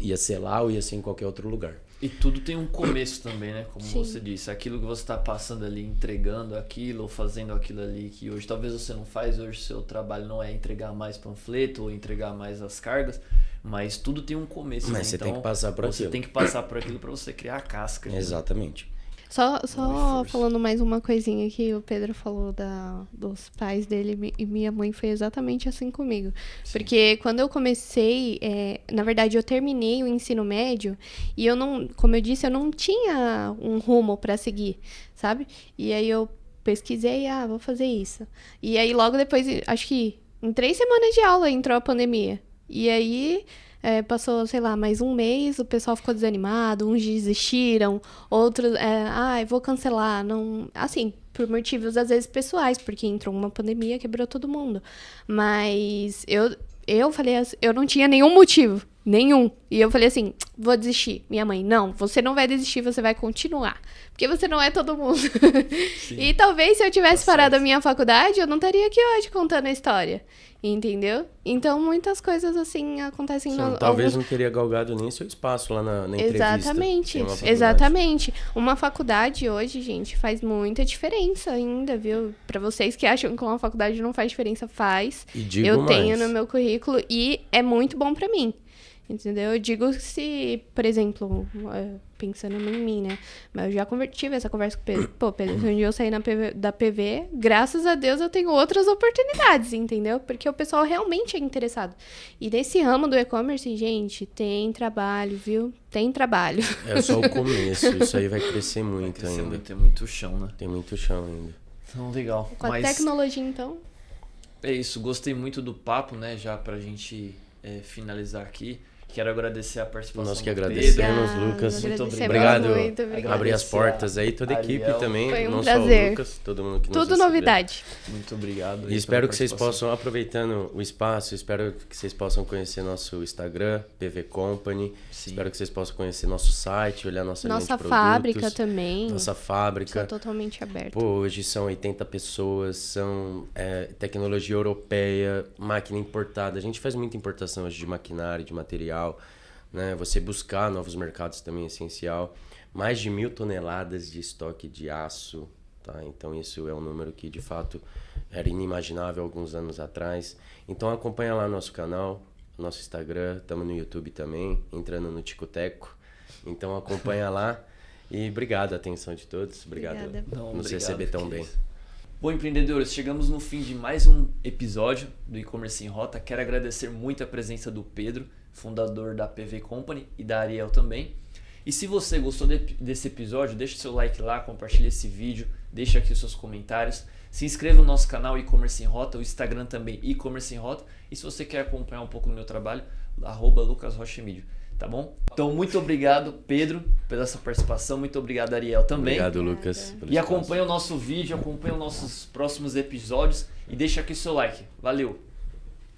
Ia ser lá ou ia ser em qualquer outro lugar. E tudo tem um começo também, né? Como Sim. você disse, aquilo que você está passando ali, entregando aquilo ou fazendo aquilo ali que hoje talvez você não faz, hoje seu trabalho não é entregar mais panfleto ou entregar mais as cargas, mas tudo tem um começo. Mas né? você Então, tem que passar por você aquilo. tem que passar por aquilo para você criar a casca. né? Exatamente. Só falando mais uma coisinha que o Pedro falou dos pais dele e minha mãe foi exatamente assim comigo. Sim. Porque quando eu comecei, na verdade eu terminei o ensino médio e eu não, como eu disse, eu não tinha um rumo para seguir, sabe? E aí eu pesquisei, vou fazer isso. E aí logo depois, acho que em 3 semanas de aula entrou a pandemia. E aí... passou, sei lá, mais um mês, o pessoal ficou desanimado, uns desistiram, outros, vou cancelar, não, assim, por motivos às vezes pessoais, porque entrou uma pandemia, quebrou todo mundo, mas eu falei assim, eu não tinha nenhum motivo, nenhum, e eu falei assim, vou desistir, minha mãe, não, você não vai desistir, você vai continuar, porque você não é todo mundo, e talvez se eu tivesse parado a minha faculdade, eu não estaria aqui hoje contando a história. Entendeu? Então, muitas coisas assim acontecem... Talvez não teria galgado nem seu espaço lá na entrevista. Exatamente. Uma faculdade hoje, gente, faz muita diferença ainda, viu? Pra vocês que acham que uma faculdade não faz diferença, faz. E digo eu mais. tenho no meu currículo e é muito bom pra mim. Entendeu? Eu digo se, por exemplo, pensando em mim, né? Mas eu já tive essa conversa com o Pedro. Pô, Pedro, se um dia eu sair da PV, graças a Deus eu tenho outras oportunidades, entendeu? Porque o pessoal realmente é interessado. E nesse ramo do e-commerce, gente, tem trabalho, viu? Tem trabalho. É só o começo, isso aí vai crescer muito ainda. Tem muito chão, né? Tem muito chão ainda. Então, legal. Com a tecnologia, então... É isso, gostei muito do papo, né? Já pra gente finalizar aqui. Quero agradecer a participação Nós que do agradecemos, Pedro. Lucas. Muito obrigado. Muito obrigado. Abrir as portas aí, toda a equipe Ariel. também. Foi um não prazer. só o Lucas, todo mundo que nos Tudo recebeu. novidade. Muito obrigado. E espero que vocês possam, aproveitando o espaço, espero que vocês possam conhecer nosso Instagram, PV Company. Sim. Espero que vocês possam conhecer nosso site, olhar nossa linha de produtos. Fábrica também. Nossa fábrica. Está totalmente aberta. Pô, hoje são 80 pessoas, são tecnologia europeia, máquina importada. A gente faz muita importação hoje de maquinário, de material, né? Você buscar novos mercados também é essencial. Mais de 1.000 toneladas de estoque de aço, tá? Então isso é um número que de fato era inimaginável alguns anos atrás. Então acompanha lá nosso canal, nosso Instagram, estamos no YouTube também, entrando no Ticoteco. Então acompanha lá. E obrigado a atenção de todos. Obrigado por nos receber tão bem. Bom, empreendedores, chegamos no fim de mais um episódio do E-Commerce em Rota. Quero agradecer muito a presença do Pedro, fundador da PV Company, e da Ariel também. E se você gostou desse episódio, deixa seu like lá, compartilha esse vídeo, deixa aqui os seus comentários. Se inscreva no nosso canal E-Commerce em Rota, o Instagram também E-Commerce em Rota. E se você quer acompanhar um pouco do meu trabalho, @LucasRochaMedia. Tá bom? Então, muito obrigado, Pedro, pela essa participação. Muito obrigado, Ariel, também. Obrigado, Lucas. E acompanha o nosso vídeo, acompanha os nossos próximos episódios e deixa aqui seu like. Valeu!